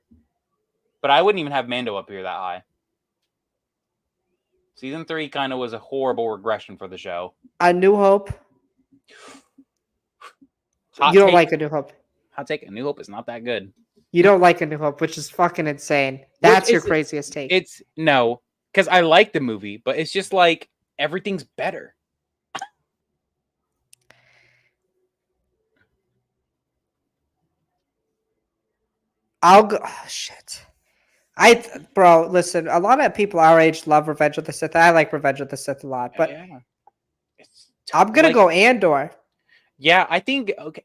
But I wouldn't even have Mando up here that high. Season 3 kind of was a horrible regression for the show. A New Hope. Hot You don't take, like A New Hope. hot take, A New Hope is not that good. You don't like A New Hope, which is fucking insane. That's your craziest take. It's no, because I like the movie, but it's just like everything's better. I'll go. Oh, shit. Bro, listen. A lot of people our age love Revenge of the Sith. I like Revenge of the Sith a lot, but Yeah. It's I'm gonna go Andor. Yeah, I think okay.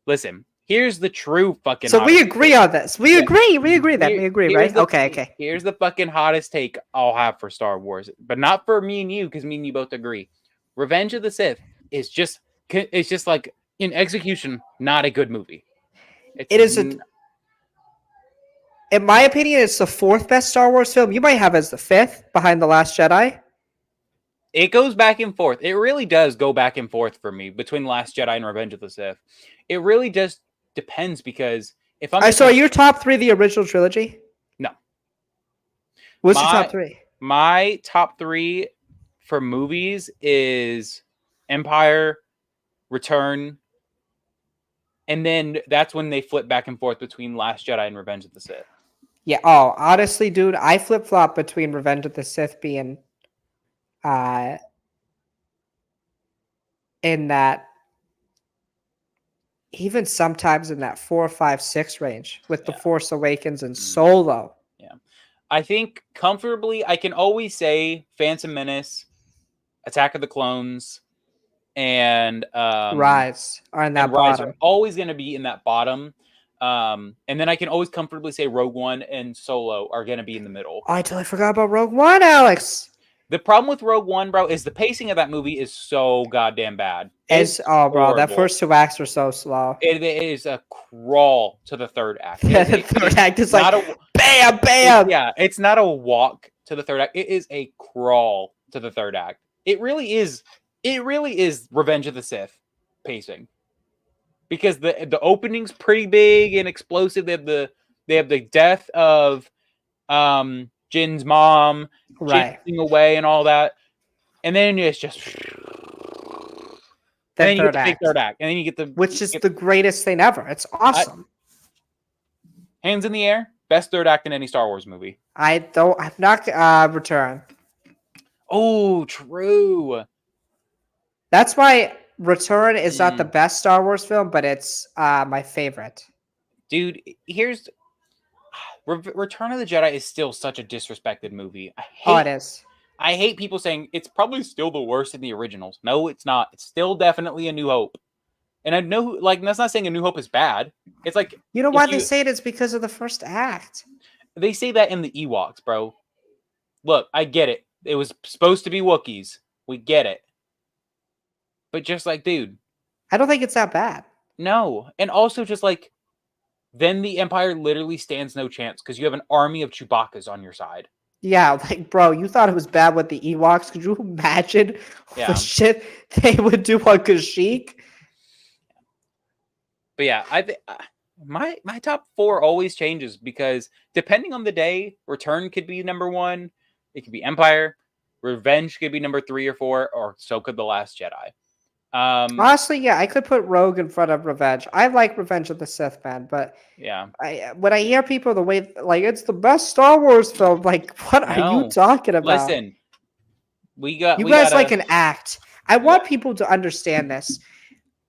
Listen, here's the true fucking. So we agree on this. We agree. We agree that we agree, right? Okay. Here's the fucking hottest take I'll have for Star Wars, but not for me and you, because me and you both agree. Revenge of the Sith is just like in execution, not a good movie. It is in my opinion, it's the fourth best Star Wars film. You might have as the fifth behind The Last Jedi. It goes back and forth. It really does go back and forth for me between Last Jedi and Revenge of the Sith. It really just depends, because if I'm So are your top three the original trilogy? No. What's your top three? My top three for movies is Empire, Return, and then that's when they flip back and forth between Last Jedi and Revenge of the Sith. Yeah. Oh, honestly, dude, I flip flop between Revenge of the Sith being, in that, even sometimes in that 4, 5, 6 range with The Force Awakens and Solo. Yeah, I think comfortably I can always say Phantom Menace, Attack of the Clones, and Rise are in that Rise bottom. are always going to be in that bottom. And then I can always comfortably say Rogue One and Solo are going to be in the middle. Oh, I totally forgot about Rogue One, Alex. The problem with Rogue One, bro, is the pacing of that movie is so goddamn bad. Bro, that first 2 acts were so slow. It is a crawl to the third act. The third act is like bam, bam. It's not a walk to the third act. It is a crawl to the third act. It really is. It really is Revenge of the Sith pacing, because the opening's pretty big and explosive. They have the death of Jin's mom, right, Jin away and all that, and then it's just. And then you get the third act, and then you get the greatest thing ever. It's awesome. Hands in the air, best third act in any Star Wars movie. I'm not Return. Oh, true. That's why Return is not the best Star Wars film, but it's my favorite. Dude, here's Return of the Jedi is still such a disrespected movie. It is. I hate people saying it's probably still the worst in the originals. No, it's not. It's still definitely A New Hope. And I know, like, that's not saying A New Hope is bad. It's like, you know why they say it is because of the first act. They say that in the Ewoks, bro. Look, I get it. It was supposed to be Wookiees. We get it. But just like, dude, I don't think it's that bad. no. And also just like, then the Empire literally stands no chance because you have an army of Chewbacca's on your side. Yeah, like, bro, you thought it was bad with the Ewoks. Could you imagine the Yeah. shit they would do on Kashyyyk? But yeah, I think my top 4 always changes because depending on the day, Return could be number 1, it could be Empire, Revenge could be number 3 or 4, or so could The Last Jedi. Honestly, yeah, I could put Rogue in front of Revenge. I like Revenge of the Sith, man, but Yeah, when I hear people the way like it's the best Star Wars film, like what are you no, talking about? listen, we got You we guys like gotta an act. I yeah, want people to understand this.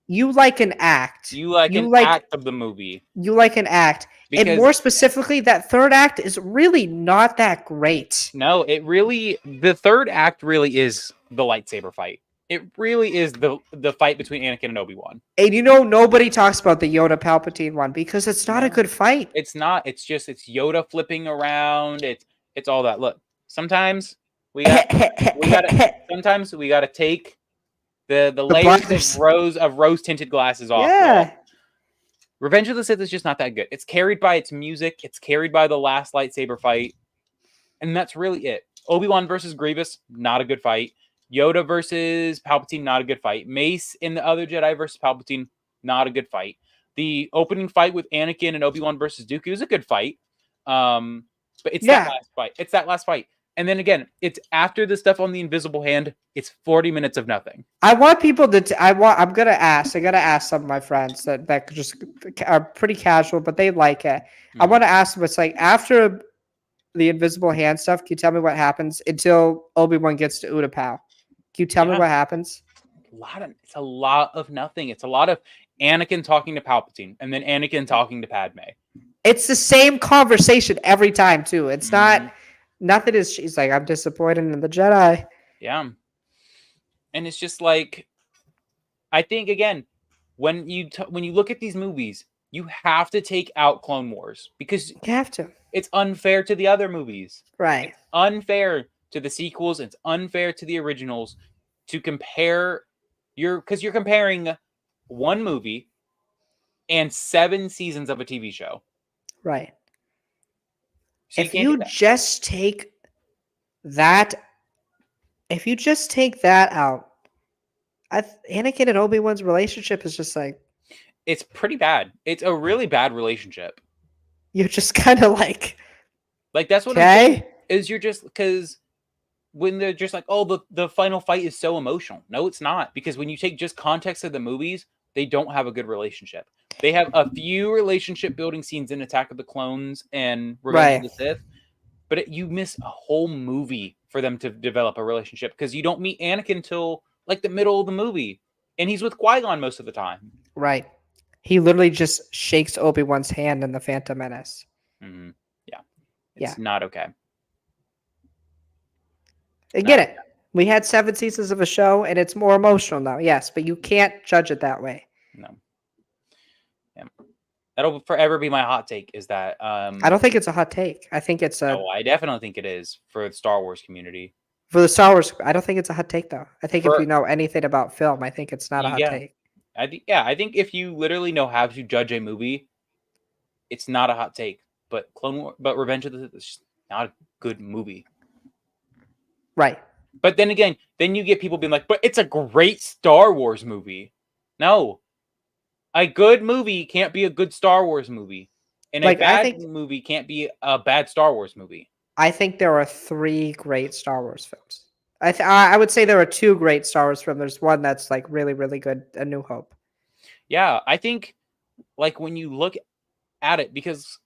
You like an act. you like You an like act of the movie you like an act. And because more specifically, that third act is really not that great. no, it really the third act really is the lightsaber fight. It really is the fight between Anakin and Obi-Wan. And you know, nobody talks about the Yoda Palpatine one because it's not a No. good fight. It's not. It's just it's Yoda flipping around. It's all that. Look, sometimes we gotta sometimes we gotta take the layers blinders. of rose tinted glasses off, y'all. Yeah. Revenge of the Sith is just not that good. It's carried by its music. It's carried by the last lightsaber fight, and that's really it. Obi-Wan versus Grievous, not a good fight. Yoda versus Palpatine, not a good fight. Mace and the other Jedi versus Palpatine, not a good fight. The opening fight with Anakin and Obi-Wan versus Dooku is a good fight. But it's that Yeah. last fight. It's that last fight. And then again, it's after the stuff on the invisible hand, it's 40 minutes of nothing. I want people to. I'm gonna ask. I gotta ask some of my friends that just are pretty casual, but they like it. I want to ask them. It's like after the invisible hand stuff. Can you tell me what happens until Obi-Wan gets to Utapau? Can you tell me Yeah. what happens? It's a lot of nothing. It's a lot of Anakin talking to Palpatine and then Anakin talking to Padme. It's the same conversation every time too. It's not nothing is. She's like, I'm disappointed in the Jedi. Yeah. And it's just like, I think again, when you look at these movies, you have to take out Clone Wars because You have to. it's unfair to the other movies. Right. It's unfair to the sequels. It's unfair to the originals to compare because you're comparing one movie and 7 seasons of a TV show. Right. So If you just take that out, Anakin and Obi-Wan's relationship is just like it's pretty bad. It's a really bad relationship. you're just kind of like that's what I'm saying. Is you're just because when they're just like, oh, the final fight is so emotional. No, it's not, because when you take just context of the movies, they don't have a good relationship. They have a few relationship building scenes in Attack of the Clones and Revenge of the Sith, but you miss a whole movie for them to develop a relationship because you don't meet Anakin until like the middle of the movie, and he's with Qui-Gon most of the time. Right. He literally just shakes Obi-Wan's hand in the Phantom Menace. Mm-hmm. Yeah, it's not okay. I get it. We had 7 seasons of a show, and it's more emotional now. Yes, but you can't judge it that way. No. Yeah. That'll forever be my hot take. Is that I don't think it's a hot take. I think it's a. No, I definitely think it is for the Star Wars community. For the Star Wars, I don't think it's a hot take though. I think if you know anything about film, I think it's not a hot take. I think if you literally know how to judge a movie, it's not a hot take. But Revenge of the Sith is not a good movie. Right. But then again, then you get people being like, but it's a great Star Wars movie. No. A good movie can't be a good Star Wars movie. And a bad movie can't be a bad Star Wars movie. I think there are 3 great Star Wars films. I would say there are 2 great Star Wars films. There's one that's like really, really good, A New Hope. Yeah, I think like when you look at it, because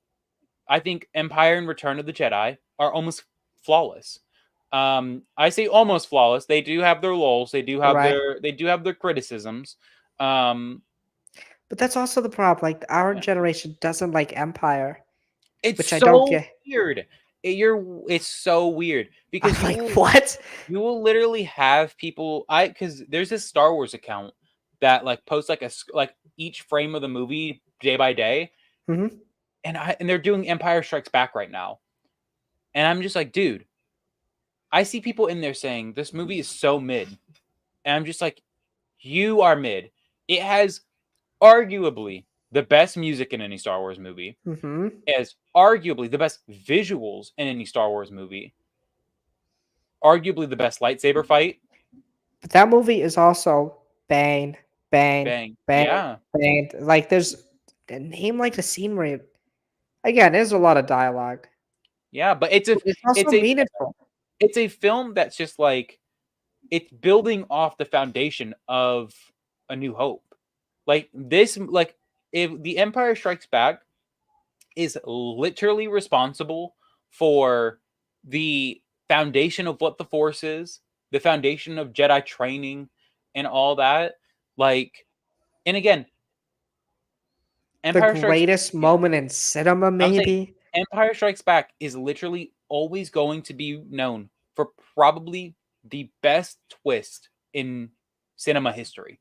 I think Empire and Return of the Jedi are almost flawless. I say almost flawless. They do have their lulls. They do have their criticisms. But that's also the problem. Like our generation doesn't like Empire. It's so I don't get. Weird. It's so weird because what? You will literally have people. Because there's this Star Wars account that like posts like each frame of the movie day by day, mm-hmm. and they're doing Empire Strikes Back right now. And I'm just like, dude, I see people in there saying this movie is so mid. And I'm just like, you are mid. It has arguably the best music in any Star Wars movie. Hmm. It has arguably the best visuals in any Star Wars movie. Arguably the best lightsaber fight. But that movie is also bang, bang, Bang. bang, Yeah. bang. Like there's name like the scene where again, there's a lot of dialogue. Yeah, but But it's also it's a meaningful. it's a film that's just like it's building off the foundation of A New Hope. Like this, like if The Empire Strikes Back is literally responsible for the foundation of what the Force is, the foundation of Jedi training, and all that. Like, and again, The Empire Strikes. greatest Yeah, moment in cinema, I'm saying maybe. Empire Strikes Back is literally always going to be known for probably the best twist in cinema history.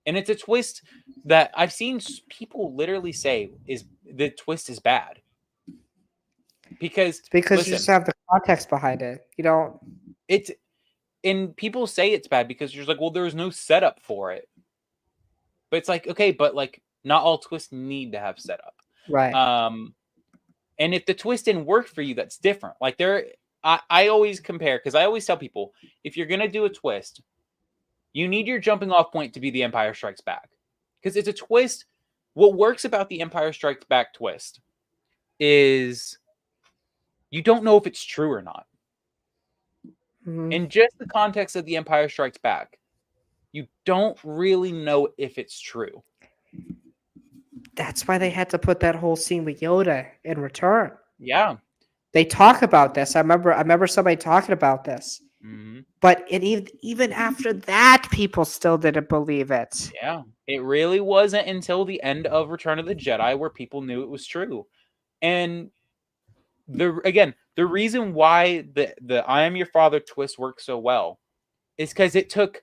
And it's a twist that I've seen people literally say is the twist is bad. Because It's because you just listen, have the context behind it. You don't it's and people say it's bad because you're like, well, there's no setup for it. But it's like, okay, but like not all twists need to have setup. right. Um and if the twist didn't work for you, that's different. Like I always compare because I always tell people if you're gonna do a twist, you need your jumping off point to be the Empire Strikes Back. Because it's a twist. What works about the Empire Strikes Back twist is you don't know if it's true or not. Mhm. In just the context of the Empire Strikes Back, you don't really know if it's true. That's why they had to put that whole scene with Yoda in Return. Yeah. They talk about this. I remember somebody talking about this. Hmm. But even after that, people still didn't believe it. Yeah. It really wasn't until the end of Return of the Jedi where people knew it was true. And the reason why the I am your father twist worked so well is because it took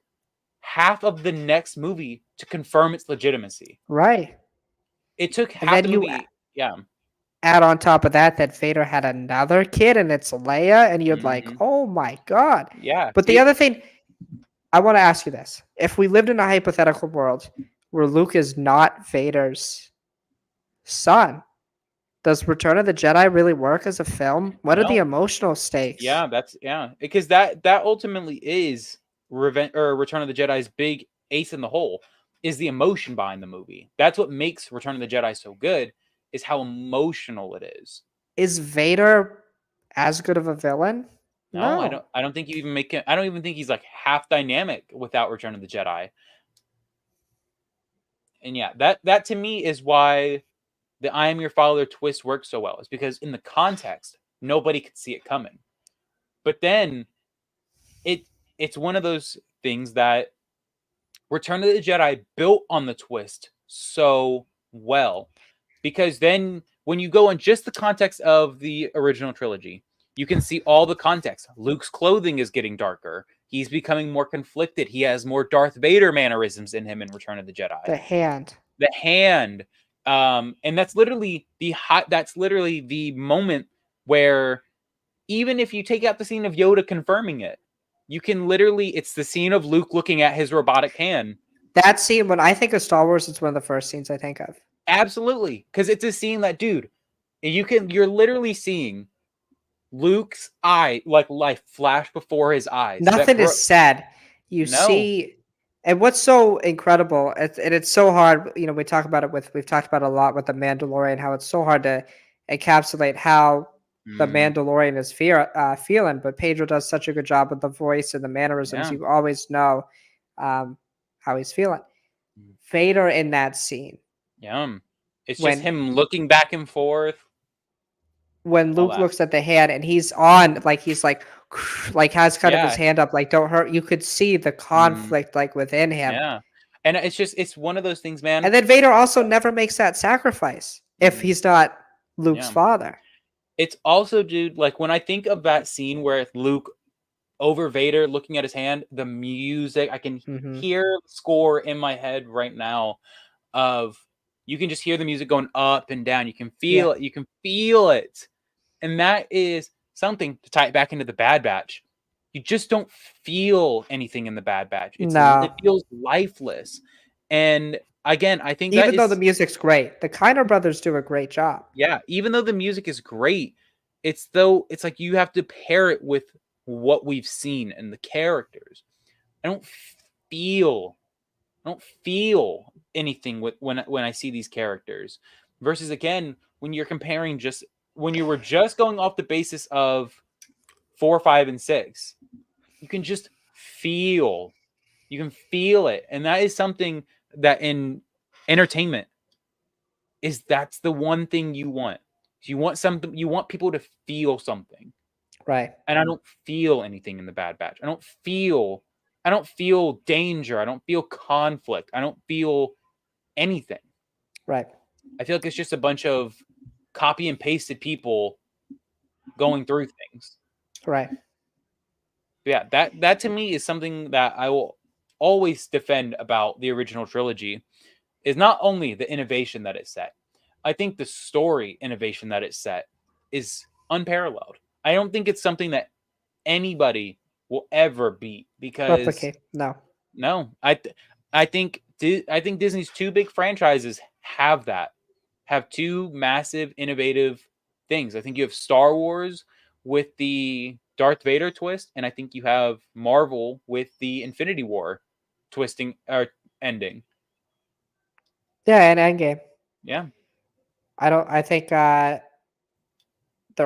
half of the next movie to confirm its legitimacy. Right. It took And half then the you movie. Yeah. add on top of that Vader had another kid and it's Leia, and you're like, Hmm. oh my God. Yeah. But the other thing, I want to ask you this. If we lived in a hypothetical world where Luke is not Vader's son, does Return of the Jedi really work as a film? What are the No. emotional stakes? Yeah. That's yeah. Because that ultimately is Revenge or Return of the Jedi's big ace in the hole is the emotion behind the movie. That's what makes Return of the Jedi so good is how emotional it is. Is Vader as good of a villain? No, No. I don't think you even make it. I don't even think he's like half dynamic without Return of the Jedi. And yeah, that to me is why the I am your father twist works so well. Is because in the context, nobody could see it coming. But then it it's one of those things that Return of the Jedi built on the twist so well. Because then when you go in just the context of the original trilogy, you can see all the context. Luke's clothing is getting darker. He's becoming more conflicted. He has more Darth Vader mannerisms in him in Return of the Jedi. The hand. The hand, and that's literally the moment where even if you take out the scene of Yoda confirming it, you can literally it's the scene of Luke looking at his robotic hand. That scene, when I think of Star Wars, it's one of the first scenes I think of. Absolutely, because it's a scene that, dude, you're literally seeing Luke's eye, like life flash before his eyes. Nothing is said. You No, see, and what's so incredible, and it's so hard. We talk about it we've talked about it a lot with the Mandalorian, how it's so hard to encapsulate how the mm, Mandalorian is feeling. But Pedro does such a good job with the voice and the mannerisms. yeah, You always know um, how he's feeling. Vader in that scene yeah. It's just when him looking back and forth, all Luke that. looks at the hand and he's on, like he's like has kind of his Yeah, hand up, like don't hurt. You could see the mm, conflict like within him. yeah. And it's one of those things, man. And then Vader also never makes that sacrifice if Mm, he's not Luke's yeah. father. It's also, dude, like when I think of that scene where it's Luke over Vader looking at his hand, the music, I can Hmm. hear the score in my head right now of you can just hear the music going up and down. You can Yeah. feel it. You can feel it. And that is something to tie it back into the Bad Batch. You just don't feel anything in the Bad Batch. No. It feels lifeless. And again, I think that Even though the is, music's great, the Kiner brothers do a great job. yeah, even though the music is great, it's like you have to pair it with what we've seen and the characters. I don't feel I don't feel anything with when I see these characters. Versus again, when you're comparing just when you were just going off the basis of 4, 5, and 6, you can just feel. You can feel it. And that is something that in entertainment that's the one thing you want. You want something, you want people to feel something. Right. And I don't feel anything in the Bad Batch. I don't feel danger. I don't feel conflict. I don't feel anything. Right. I feel like it's just a bunch of copy and pasted people going through things. Right. Yeah, that to me is something that I will always defend about the original trilogy is not only the innovation that it set. I think the story innovation that it set is unparalleled. I don't think it's something that anybody will ever beat because Replicate. No. no, I think Disney's two big franchises have two massive innovative things. I think you have Star Wars with the Darth Vader twist, and I think you have Marvel with the Infinity War twisting or ending. Yeah, and Endgame. Yeah. I think they're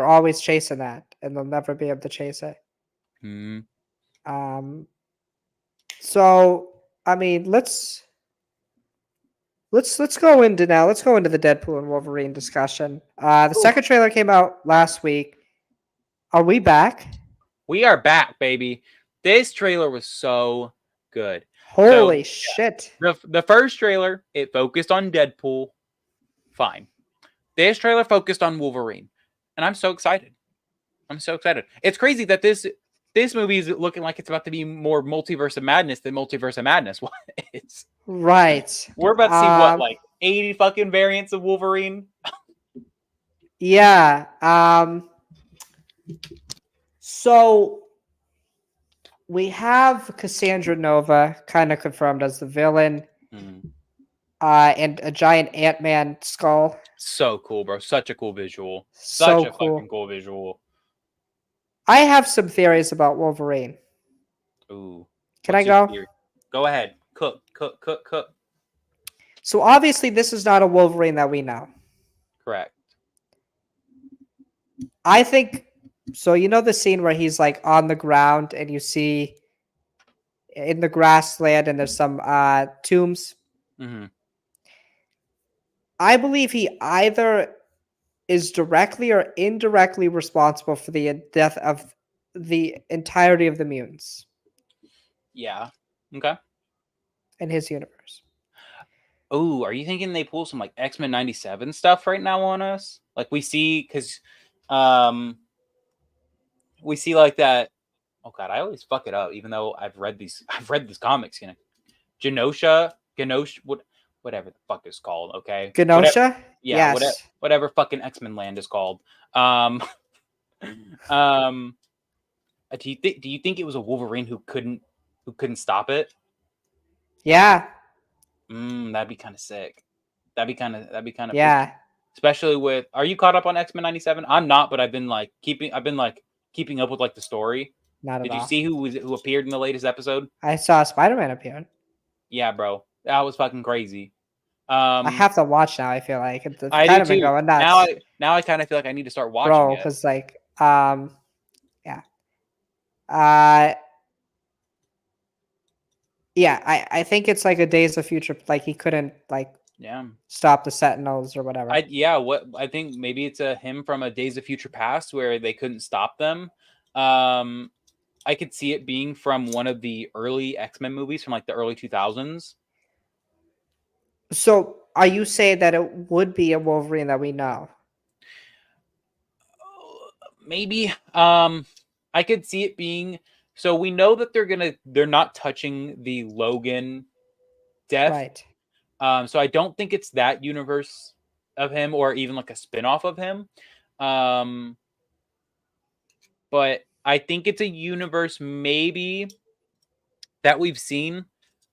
always chasing that, and they'll never be able to chase it. Mm. Um. So I mean, let's go into now. Let's go into the Deadpool and Wolverine discussion. The Ooh. second trailer came out last week. Are we back? We are back, baby. This trailer was so good. So Holy shit! the first trailer, it focused on Deadpool. Fine. This trailer focused on Wolverine. And I'm so excited. I'm so excited. It's crazy that this movie is looking like it's about to be more Multiverse of Madness than Multiverse of Madness was. Right. We're about to see what, like 80 fucking variants of Wolverine? Yeah. So we have Cassandra Nova kind of confirmed as the villain, and a giant Ant-Man skull. So cool, bro. Such a cool visual. Such So a cool. fucking cool visual. I have some theories about Wolverine. Ooh. Can I What's your go? theory? Go ahead. Cook. So obviously this is not a Wolverine that we know. Correct. I think so. You know the scene where he's like on the ground and you see in the grassland and there's some tombs. Mm-hmm. I believe he either is directly or indirectly responsible for the death of the entirety of the mutants Yeah. Okay. in his universe. Oh, are you thinking they pull some like X-Men 97 stuff right now on us? Like we see, because we see like that. Oh god, I always fuck it up, even though I've read these comics, you know. Genosha, whatever the fuck is called, okay? Whatever, Genosha? yeah, Yes. whatever fucking X-Men land is called. Um um do you think it was a Wolverine who couldn't stop it? Yeah. That'd be kind of sick. That'd be kind of freaky. Yeah. Especially with, are you caught up on X-Men 97? I'm not, but I've been like keeping up with like the story. Not at Did you all. see who appeared in the latest episode? I saw Spider-Man appear. Yeah, bro. That was fucking crazy. I have to watch now. I feel like it's I do kind of been too. going nuts, Now I kind of feel like I need to start watching bro. it. Because yeah, uh, yeah. I think it's like a Days of Future. Like he couldn't like Yeah. stop the Sentinels or whatever. What I think maybe it's a him from a Days of Future Past where they couldn't stop them. I could see it being from one of the early X-Men movies from like the early 2000s. So are you saying that it would be a Wolverine that we know? Maybe I could see it being, so we know that they're not touching the Logan death. Right. So I don't think it's that universe of him or even like a spin-off of him. but I think it's a universe maybe that we've seen,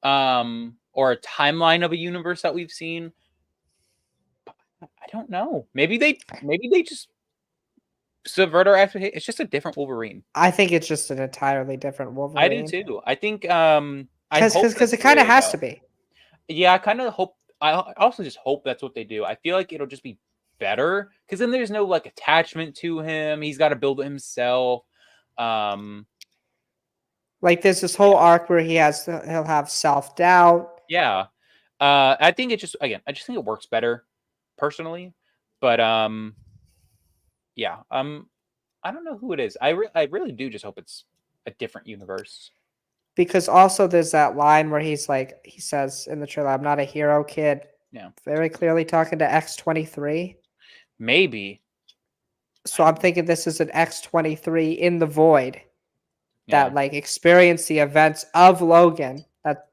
or a timeline of a universe that we've seen. I don't know. Maybe they just subvert our expectations. It's just a different Wolverine. I think it's just an entirely different I do Wolverine. too. I think I Because hope because that's it the way kind of they has to go. be. Yeah, I kind of hope. I also just hope that's what they do. I feel like it'll just be better because then there's no like attachment to him. He's got to build it himself. Um, Like there's this yeah, whole arc where he'll have self doubt. yeah. I think it just again, I just think it works better personally. But yeah. I don't know who it is. I really do just hope it's a different universe. Because also there's that line where he says in the trailer, "I'm not a hero, kid." Yeah, Very clearly talking to X-23. maybe. So I'm thinking this is an X-23 in the void Yeah. that like experienced the events of Logan. That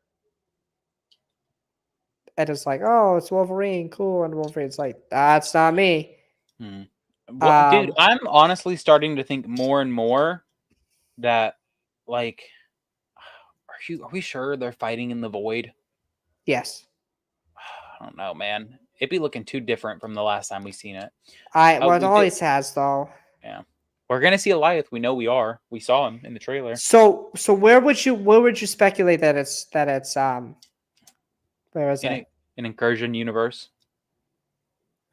and it's like, oh, it's Wolverine, cool, and Wolverine's like, that's not me. Hmm. What, dude? Um, I'm honestly starting to think more and more that, like, are we sure they're fighting in the void? yes, I don't know, man. It'd be looking too different from the last time we seen it. well, it We did, always has though. yeah. We're gonna see Eliath. We know we are. We saw him in the trailer. So where would you speculate that it's where is In it? an incursion universe,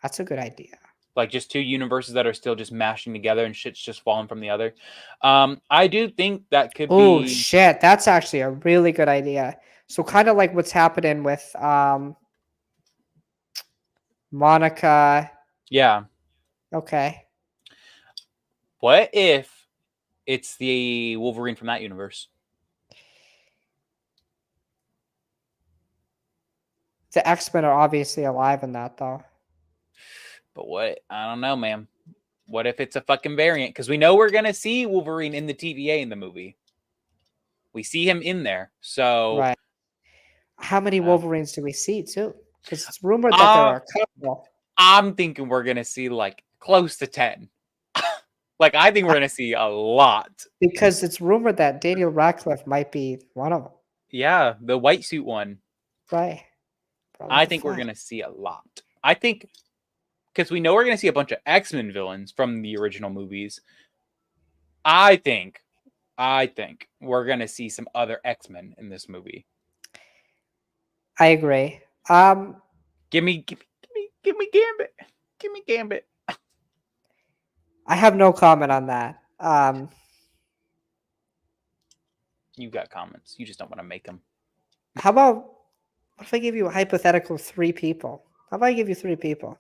That's a good idea. like just two universes that are still just mashing together and shit's just falling from the other. I do think that could Oh be, shit, that's actually a really good idea. So kind of like what's happening with Monica. yeah. Okay. What if it's the Wolverine from that universe? The X-Men are obviously alive in that though. But what? I don't know, man. What if it's a fucking variant? Because we know we're gonna see Wolverine in the TVA in the movie. We see him in there. So Right. How many uh, Wolverines do we see too? Because it's rumored that there uh, are a couple. I'm thinking we're gonna see like close to 10. Like I think we're gonna see a lot. Because it's rumored that Daniel Radcliffe might be one of them. Yeah, the white suit one. Right. Bro, what I the think we're fuck? gonna see a lot. I think because we know we're gonna see a bunch of X-Men villains from the original movies. I think I think we're gonna see some other X-Men in this movie. I agree. Give me Gambit. Give me Gambit. I have no comment on that. You got comments. You just don't want to make them. How about what if I give you a hypothetical three people? How about I give you three people?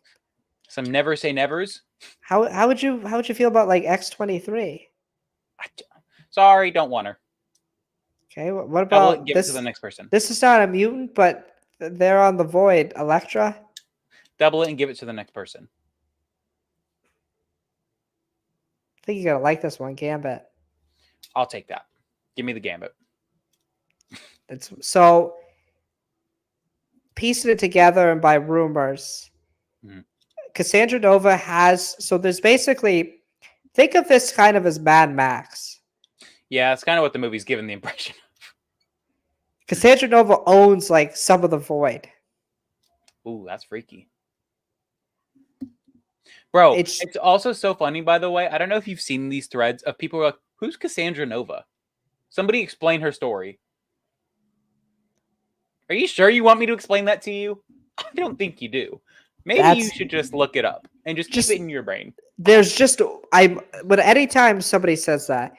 Some never say nevers. How would you feel about like X-23? Sorry, don't want her. Okay, what Double it and about give it to the this? next person. This is not a mutant, but they're on the void. Elektra. Double it and give it to the next person. I think you're gonna like this one, Gambit. I'll take that. Give me the Gambit. It's so piecing it together and by rumors. Mhm. Cassandra Nova has so there's basically think of this kind of as Mad Max. Yeah, that's kind of what the movie's given the impression. Cassandra Nova owns like some of the void. Ooh, that's freaky. Bro, It's it's also so funny, by the way. I don't know if you've seen these threads of people who are like, who's Cassandra Nova? Somebody explain her story. Are you sure you want me to explain that to you? I don't think you do. Maybe you that's should just look it up and just keep just it in your brain. there's just I'm but anytime somebody says that,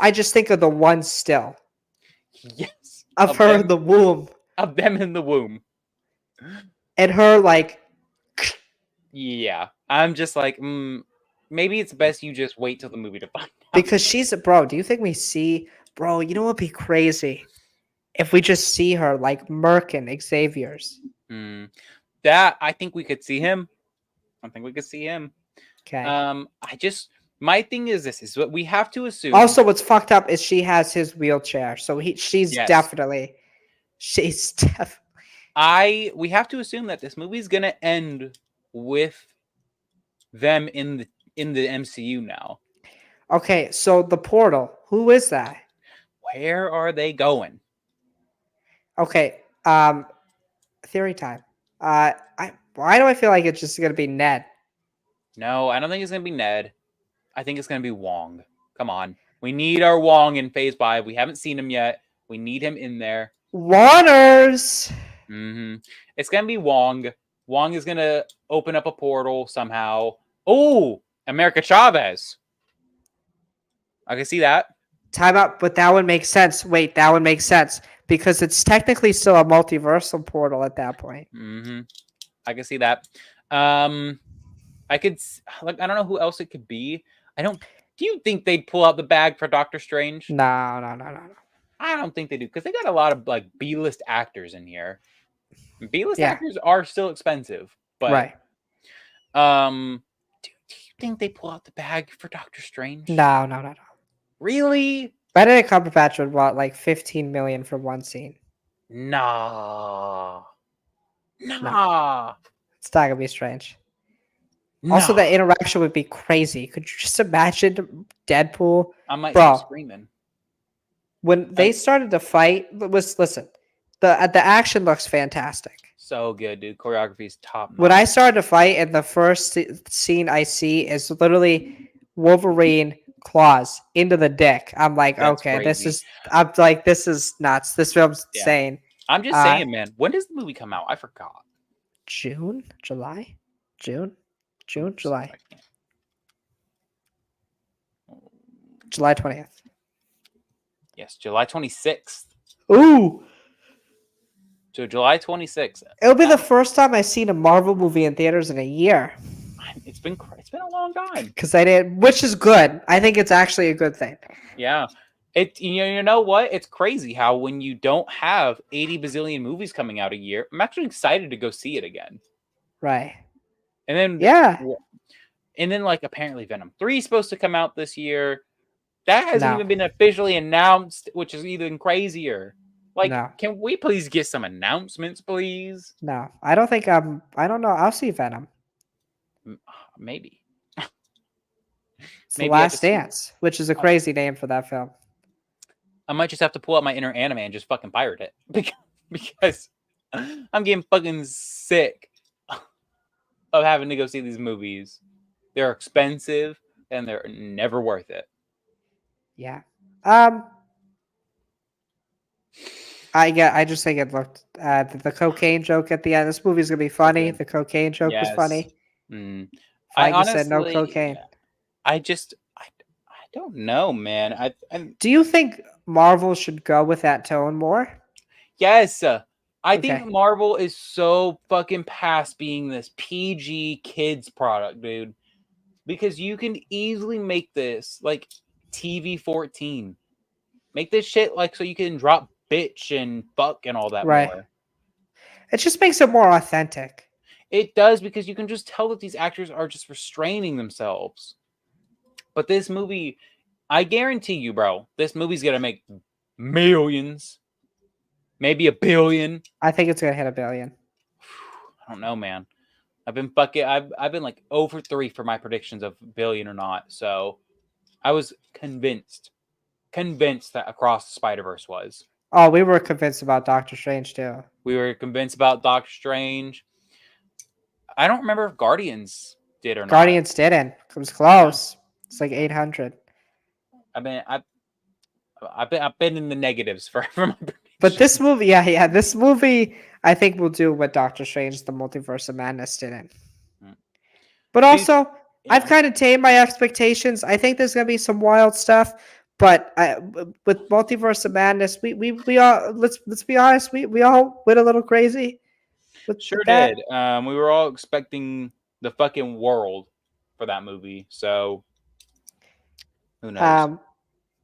I just think of the one still Yes. of her in the womb Of them in the womb. and her like Yeah. I'm just like, maybe it's best you just wait till the movie to find out. because she's a bro. Do you think we see bro? You know what'd be crazy if we just see her like murking Xavier's. That I think we could see him. I think we could see him. Okay. I just my thing is this is what we have to assume. Also, what's fucked up is she has his wheelchair, so she's Yes. definitely she's definitely. We have to assume that this movie's gonna end with them in the MCU now. Okay, so the portal. Who is that? Where are they going? Okay, theory time. Why do I feel like it's just gonna be Ned? No, I don't think it's gonna be Ned. I think it's gonna be Wong. Come on, we need our Wong in Phase 5. We haven't seen him yet. We need him in there. Waters. It's gonna be Wong. Wong is gonna open up a portal somehow. Oh, America Chavez. I can see that. Time out, but that would make sense. Wait, that would make sense because it's technically still a multiversal portal at that point. I can see that. I could like I don't know who else it could be. I don't. Do you think they'd pull out the bag for Doctor Strange? No. I don't think they do because they got a lot of like B-list actors in here. B-list Yeah. actors are still expensive, but Right. do you think they pull out the bag for Doctor Strange? No. Really? Benedict Cumberbatch would want like 15 million for one scene. Nah. No. It's not gonna be strange. Also, Nah. the interaction would be crazy. Could you just imagine Deadpool? I might Bro, start screaming. when they started to fight, listen, the action looks fantastic. So good, dude. Choreography is top notch. When I started to fight, and the first scene I see is literally Wolverine claws into the dick. I'm like, That's okay, crazy. this is nuts. This film's insane. I'm just saying, man. When does the movie come out? I forgot. June, July, June, Oops, July, I can't. July 20th. Yes, July 26th. Ooh, So July 26th. it'll be the first time I've seen a Marvel movie in theaters in a year. It's been a long time. Because I did, which is good. I think it's actually a good thing. Yeah. You know what? It's crazy how when you don't have 80 bazillion movies coming out a year, I'm actually excited to go see it again. Right. And then Yeah. And then like apparently Venom 3 is supposed to come out this year. That hasn't No. even been officially announced, which is even crazier. Like, No. can we please get some announcements, please? No. I don't think I don't know. I'll see Venom. Maybe. It's Maybe The Last Dance, which is a crazy name for that film. I might just have to pull out my inner anime and just fucking pirate it because I'm getting fucking sick of having to go see these movies. They're expensive and they're never worth it. Yeah. I just think it looked the cocaine joke at the end. This movie's gonna be funny. The cocaine joke was funny. I Feige honestly said no cocaine. I don't know, man. Do you think Marvel should go with that tone more? Yes. I think Marvel is so fucking past being this PG kids product, dude. Because you can easily make this like TV 14. Make this shit like so you can drop bitch and fuck and all that more. It just makes it more authentic. It does because you can just tell that these actors are just restraining themselves. But this movie, I guarantee you, bro, this movie's gonna make millions. Maybe $1 billion. I think it's gonna hit $1 billion. I don't know, man. I've been like 0 for 3 for my predictions of billion or not. So I was convinced that Across the Spider-Verse was. Oh, we were convinced about Doctor Strange too. We were convinced about Doctor Strange. I don't remember if Guardians did or not. Guardians didn't. It was close. Yeah. It's like 800. I've been in the negatives for my predictions. But this movie, this movie, I think will do what Doctor Strange: The Multiverse of Madness didn't. But also, I've kind of tamed my expectations. I think there's gonna be some wild stuff, but with Multiverse of Madness, we all let's be honest, we all went a little crazy. Sure did. We were all expecting the fucking world for that movie, so who knows?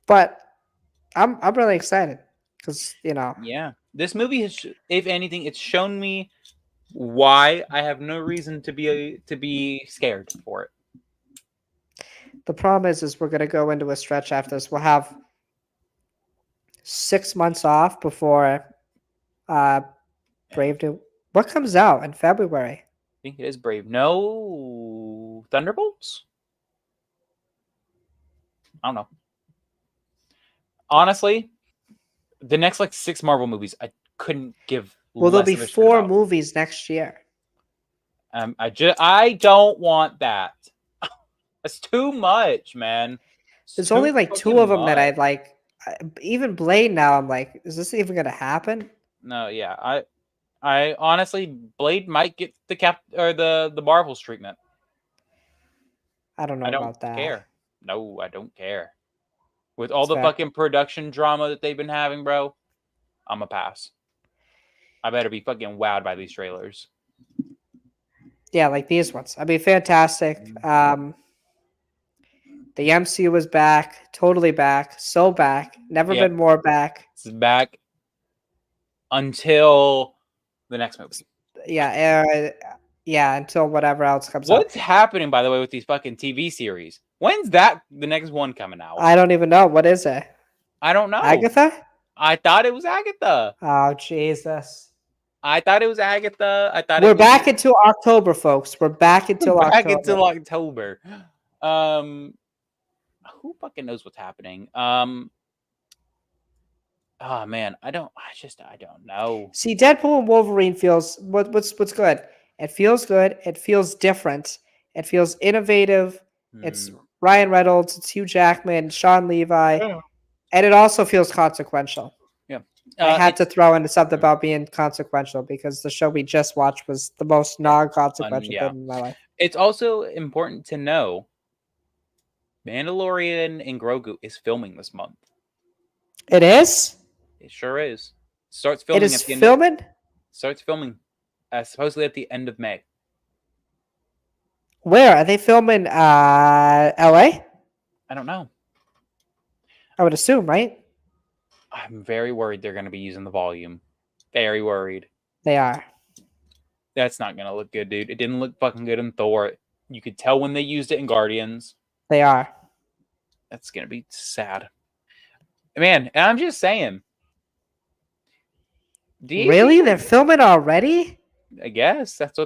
But I'm really excited because Yeah, this movie has, if anything, it's shown me why I have no reason to be scared for it. The problem is we're gonna go into a stretch after this. We'll have 6 months off before Brave New. What comes out in February? I think it is Brave. No, Thunderbolts. I don't know. Honestly, the next like 6 Marvel movies, I couldn't give Well, there'll less be of a shit 4 about. movies next year. I don't want that. That's too much, man. It's There's only too like 2 fucking of them that I much. like. Even Blade now, I'm like, is this even gonna happen? No, yeah, I honestly, Blade might get the the Marvel's treatment. I don't I know don't about that. care. No, I don't care. With all It's the fair. fucking production drama that they've been having, bro, I'm a pass. I better be fucking wowed by these trailers. Yeah, like these ones. I mean, fantastic. The MCU was back, totally back, so back, never Yep, been more back. it's back until the next movie. Yeah, until whatever else comes out. What's happening, by the way, with these fucking TV series? When's the next one coming out? I don't even know. What is it? I don't know. Agatha? I thought it was Agatha. Oh, Jesus. I thought it was Agatha. I thought it We're was back until October, folks. We're back until back October. until October. Who fucking knows what's happening? Oh man, I don't know. See, Deadpool and Wolverine feels what's good. It feels good. It feels different. It feels innovative. It's Ryan Reynolds. It's Hugh Jackman, Sean Levi, Yeah. and it also feels consequential. Yeah. I had to throw in something about being consequential because the show we just watched was the most non-consequential yeah. thing in my life. It's also important to know Mandalorian and Grogu is filming this month. It is? It sure is. Starts It filming is at the end filming? starts filming supposedly at the end of May. Where? Are they filming LA? I don't know. I would assume, right? I'm very worried they're going to be using the volume. Very worried. They are. That's not going to look good, dude. It didn't look fucking good in Thor. You could tell when they used it in Guardians. They are. That's going to be sad. Man, and I'm just saying. Really? They're filming already? I guess that's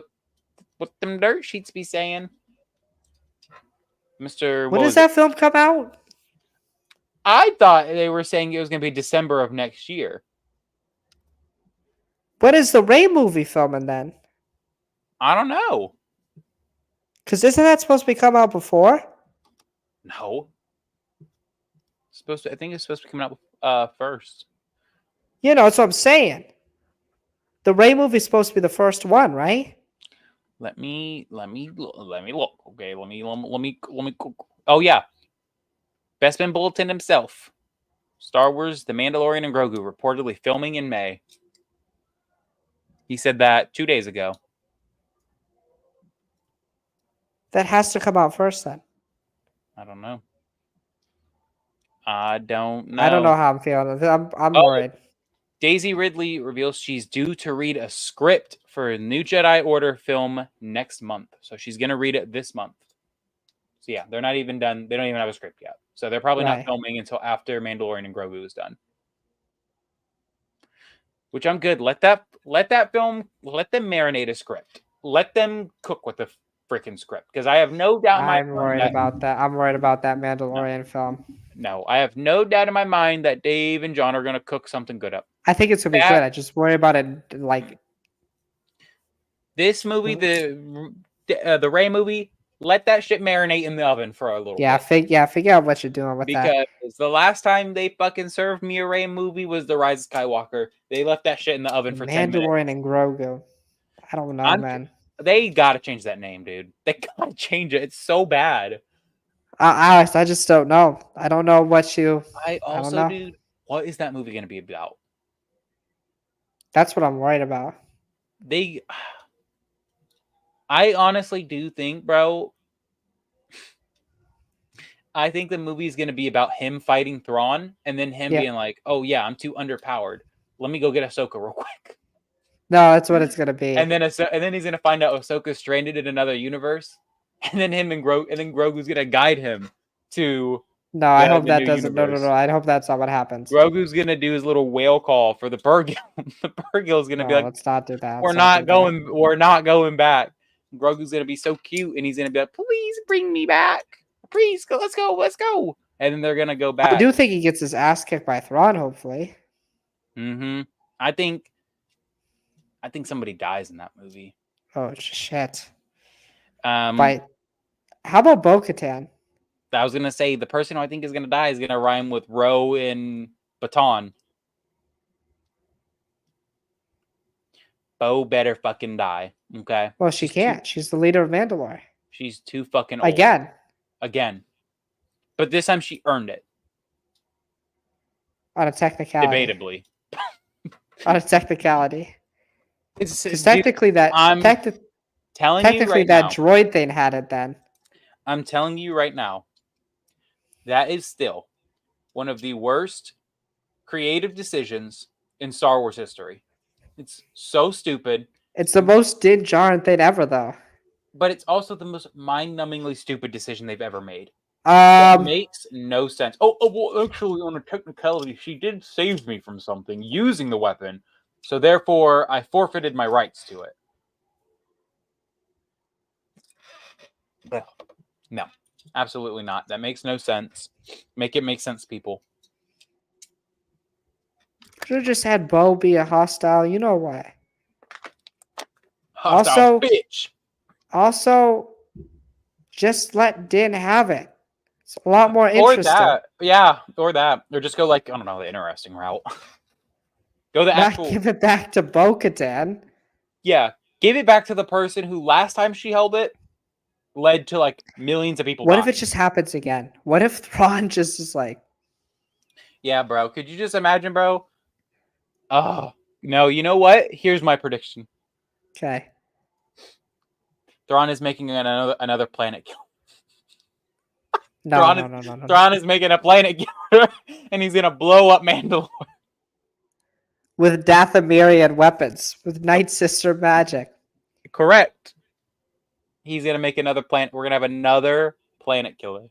what them dirt sheets be saying. Mr. When does that film come out? I thought they were saying it was going to be December of next year. When is the Ray movie filming then? I don't know. Because isn't that supposed to be come out before? No. I think it's supposed to be coming out first. You know, that's what I'm saying. The Ray movie's supposed to be the first one, right? Let me look. Okay, let me. Oh yeah, Bespin Bulletin himself. Star Wars: The Mandalorian and Grogu reportedly filming in May. He said that 2 days ago. That has to come out first then. I don't know. I don't know. I don't know how I'm feeling. I'm worried. Daisy Ridley reveals she's due to read a script for a new Jedi Order film next month. So she's going to read it this month. So yeah, they're not even done. They don't even have a script yet. So they're probably not filming until after Mandalorian and Grogu is done. Which I'm good. Let that film, let them marinate a script. Let them cook with the freaking script. Because I have no doubt in my mind. I'm worried about that. I'm worried about that Mandalorian film. No, I have no doubt in my mind that Dave and John are going to cook something good up. I think it's going to be good. I just worry about it like... This movie, the Ray movie, let that shit marinate in the oven for a little bit. Figure out what you're doing with that. Because the last time they fucking served me a Ray movie was The Rise of Skywalker. They left that shit in the oven for 10 minutes. Mandalorian and Grogu. I don't know, man. They gotta change that name, dude. They gotta change it. It's so bad. Alex, I just don't know. I don't know what you... I also, dude, what is that movie gonna be about? That's what I'm worried about. I honestly do think, bro, I think the movie is going to be about him fighting Thrawn and then him being like, oh, yeah, I'm too underpowered. Let me go get Ahsoka real quick. No, that's what it's going to be. And then he's going to find out Ahsoka's stranded in another universe. And then Grogu's going to guide him to... No, I hope that doesn't... Universe. No. I hope that's not what happens. Grogu's going to do his little whale call for the Purrgil. The Purrgil's going to be like... let's not do that. We're not going back. Grogu's going to be so cute. And he's going to be like, please bring me back. Please, let's go. and then they're gonna go I back. do think he gets his ass kicked by Thrawn, hopefully. Mm-hmm. I think somebody dies in that movie. Oh, shit. Um, By, how about Bo-Katan? I was gonna say the person who I think is gonna die is gonna rhyme with row and baton. Bo better fucking die. Okay. Well, she can't. She's the leader of Mandalore. She's too fucking old. Again, But this time she earned it. on a technicality. Debatably. On a technicality. Because technically that droid thing had it then. I'm telling you right now, that is still one of the worst creative decisions in Star Wars history. It's so stupid. It's the most Din Djarin thing ever, though. But it's also the most mind-numbingly stupid decision they've ever made. It makes no sense. Oh, well, actually, on a technicality, she did save me from something using the weapon, so therefore I forfeited my rights to it. No, absolutely not. That makes no sense. Make it make sense, people. Should have just had Bo be a hostile. You know why? Hostile bitch. Also, just let Din have it. It's a lot more interesting. Or that. Yeah, or that. Or just go like, I don't know, the interesting route. Go the actual... give it back to Bo-Katan. Yeah, give it back to the person who last time she held it led to like millions of people dying. What if it just happens again? What if Thrawn just is like... Yeah, bro. Could you just imagine, bro? Oh, no. You know what? Here's my prediction. Okay. Thrawn is making another planet killer. No. Thrawn is making a planet killer, and he's going to blow up Mandalore. With Dathomirian weapons. With Night Sister magic. Correct. He's going to make another planet. We're going to have another planet killer.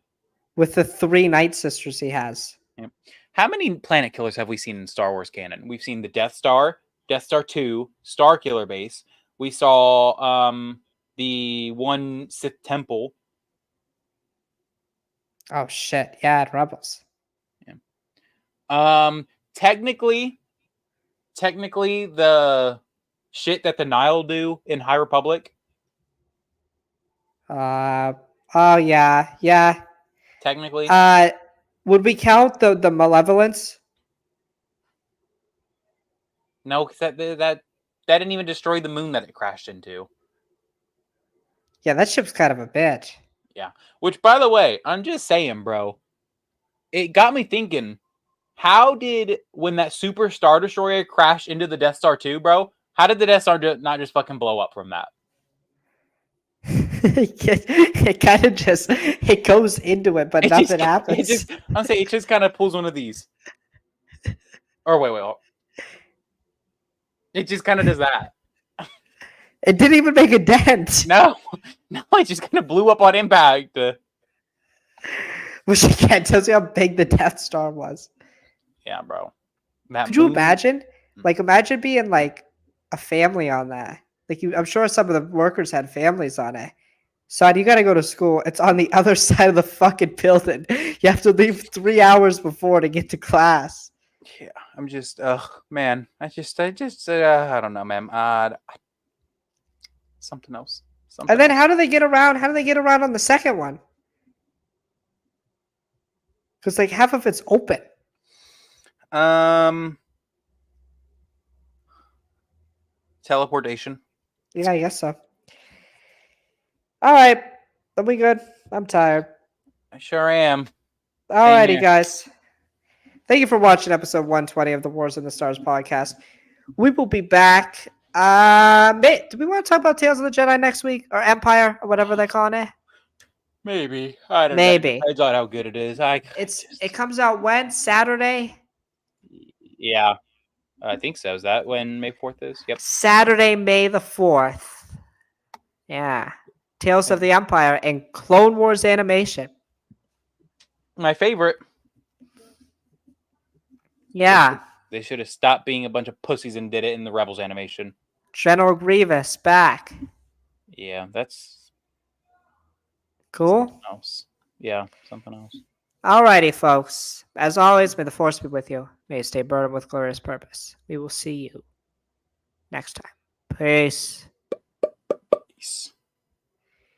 With the 3 Night Sisters he has. Yeah. How many planet killers have we seen in Star Wars canon? We've seen the Death Star, Death Star 2, Star Killer Base. We saw the one Sith Temple. Oh, shit. Yeah, at Rebels. Yeah. Technically, the shit that the Nile do in High Republic. Oh, yeah. Technically. Would we count the Malevolence? No, because that didn't even destroy the moon that it crashed into. Yeah, that ship's kind of a bitch. Yeah. Which, by the way, I'm just saying, bro. It got me thinking, how did, when that Super Star Destroyer crashed into the Death Star 2, bro, how did the Death Star not just fucking blow up from that? It kind of just, it goes into it, but nothing happens. I'm saying it just kind of pulls one of these. Or wait. It just kind of does that. It didn't even make a dent. No, it just kind of blew up on impact. Which again tells you how big the Death Star was. Yeah, bro. Could you imagine? Like, imagine being like a family on that. Like, I'm sure some of the workers had families on it. Son, you got to go to school. It's on the other side of the fucking building. You have to leave 3 hours before to get to class. Yeah, I'm just, man. I don't know, man. Something else. And then how do they get around? How do they get around on the second one? Because like half of it's open. Teleportation. Yeah, I guess so. All right. Are we good? I'm tired. I sure am. Alrighty, guys. Thank you for watching episode 120 of the Wars in the Stars podcast. We will be back. Do we want to talk about Tales of the Jedi next week? Or Empire, or whatever they're calling it? Maybe. I don't know. Maybe. Depends on how good it is. It comes out when? Saturday? Yeah. I think so. Is that when May 4th is? Yep. Saturday, May the 4th. Yeah. Tales of the Empire and Clone Wars animation. My favorite. Yeah. They should have stopped being a bunch of pussies and did it in the Rebels animation. General Grievous back. Yeah, that's cool. Something else. Yeah, something else. Alrighty, folks. As always, may the force be with you. May you stay burdened with glorious purpose. We will see you next time. Peace.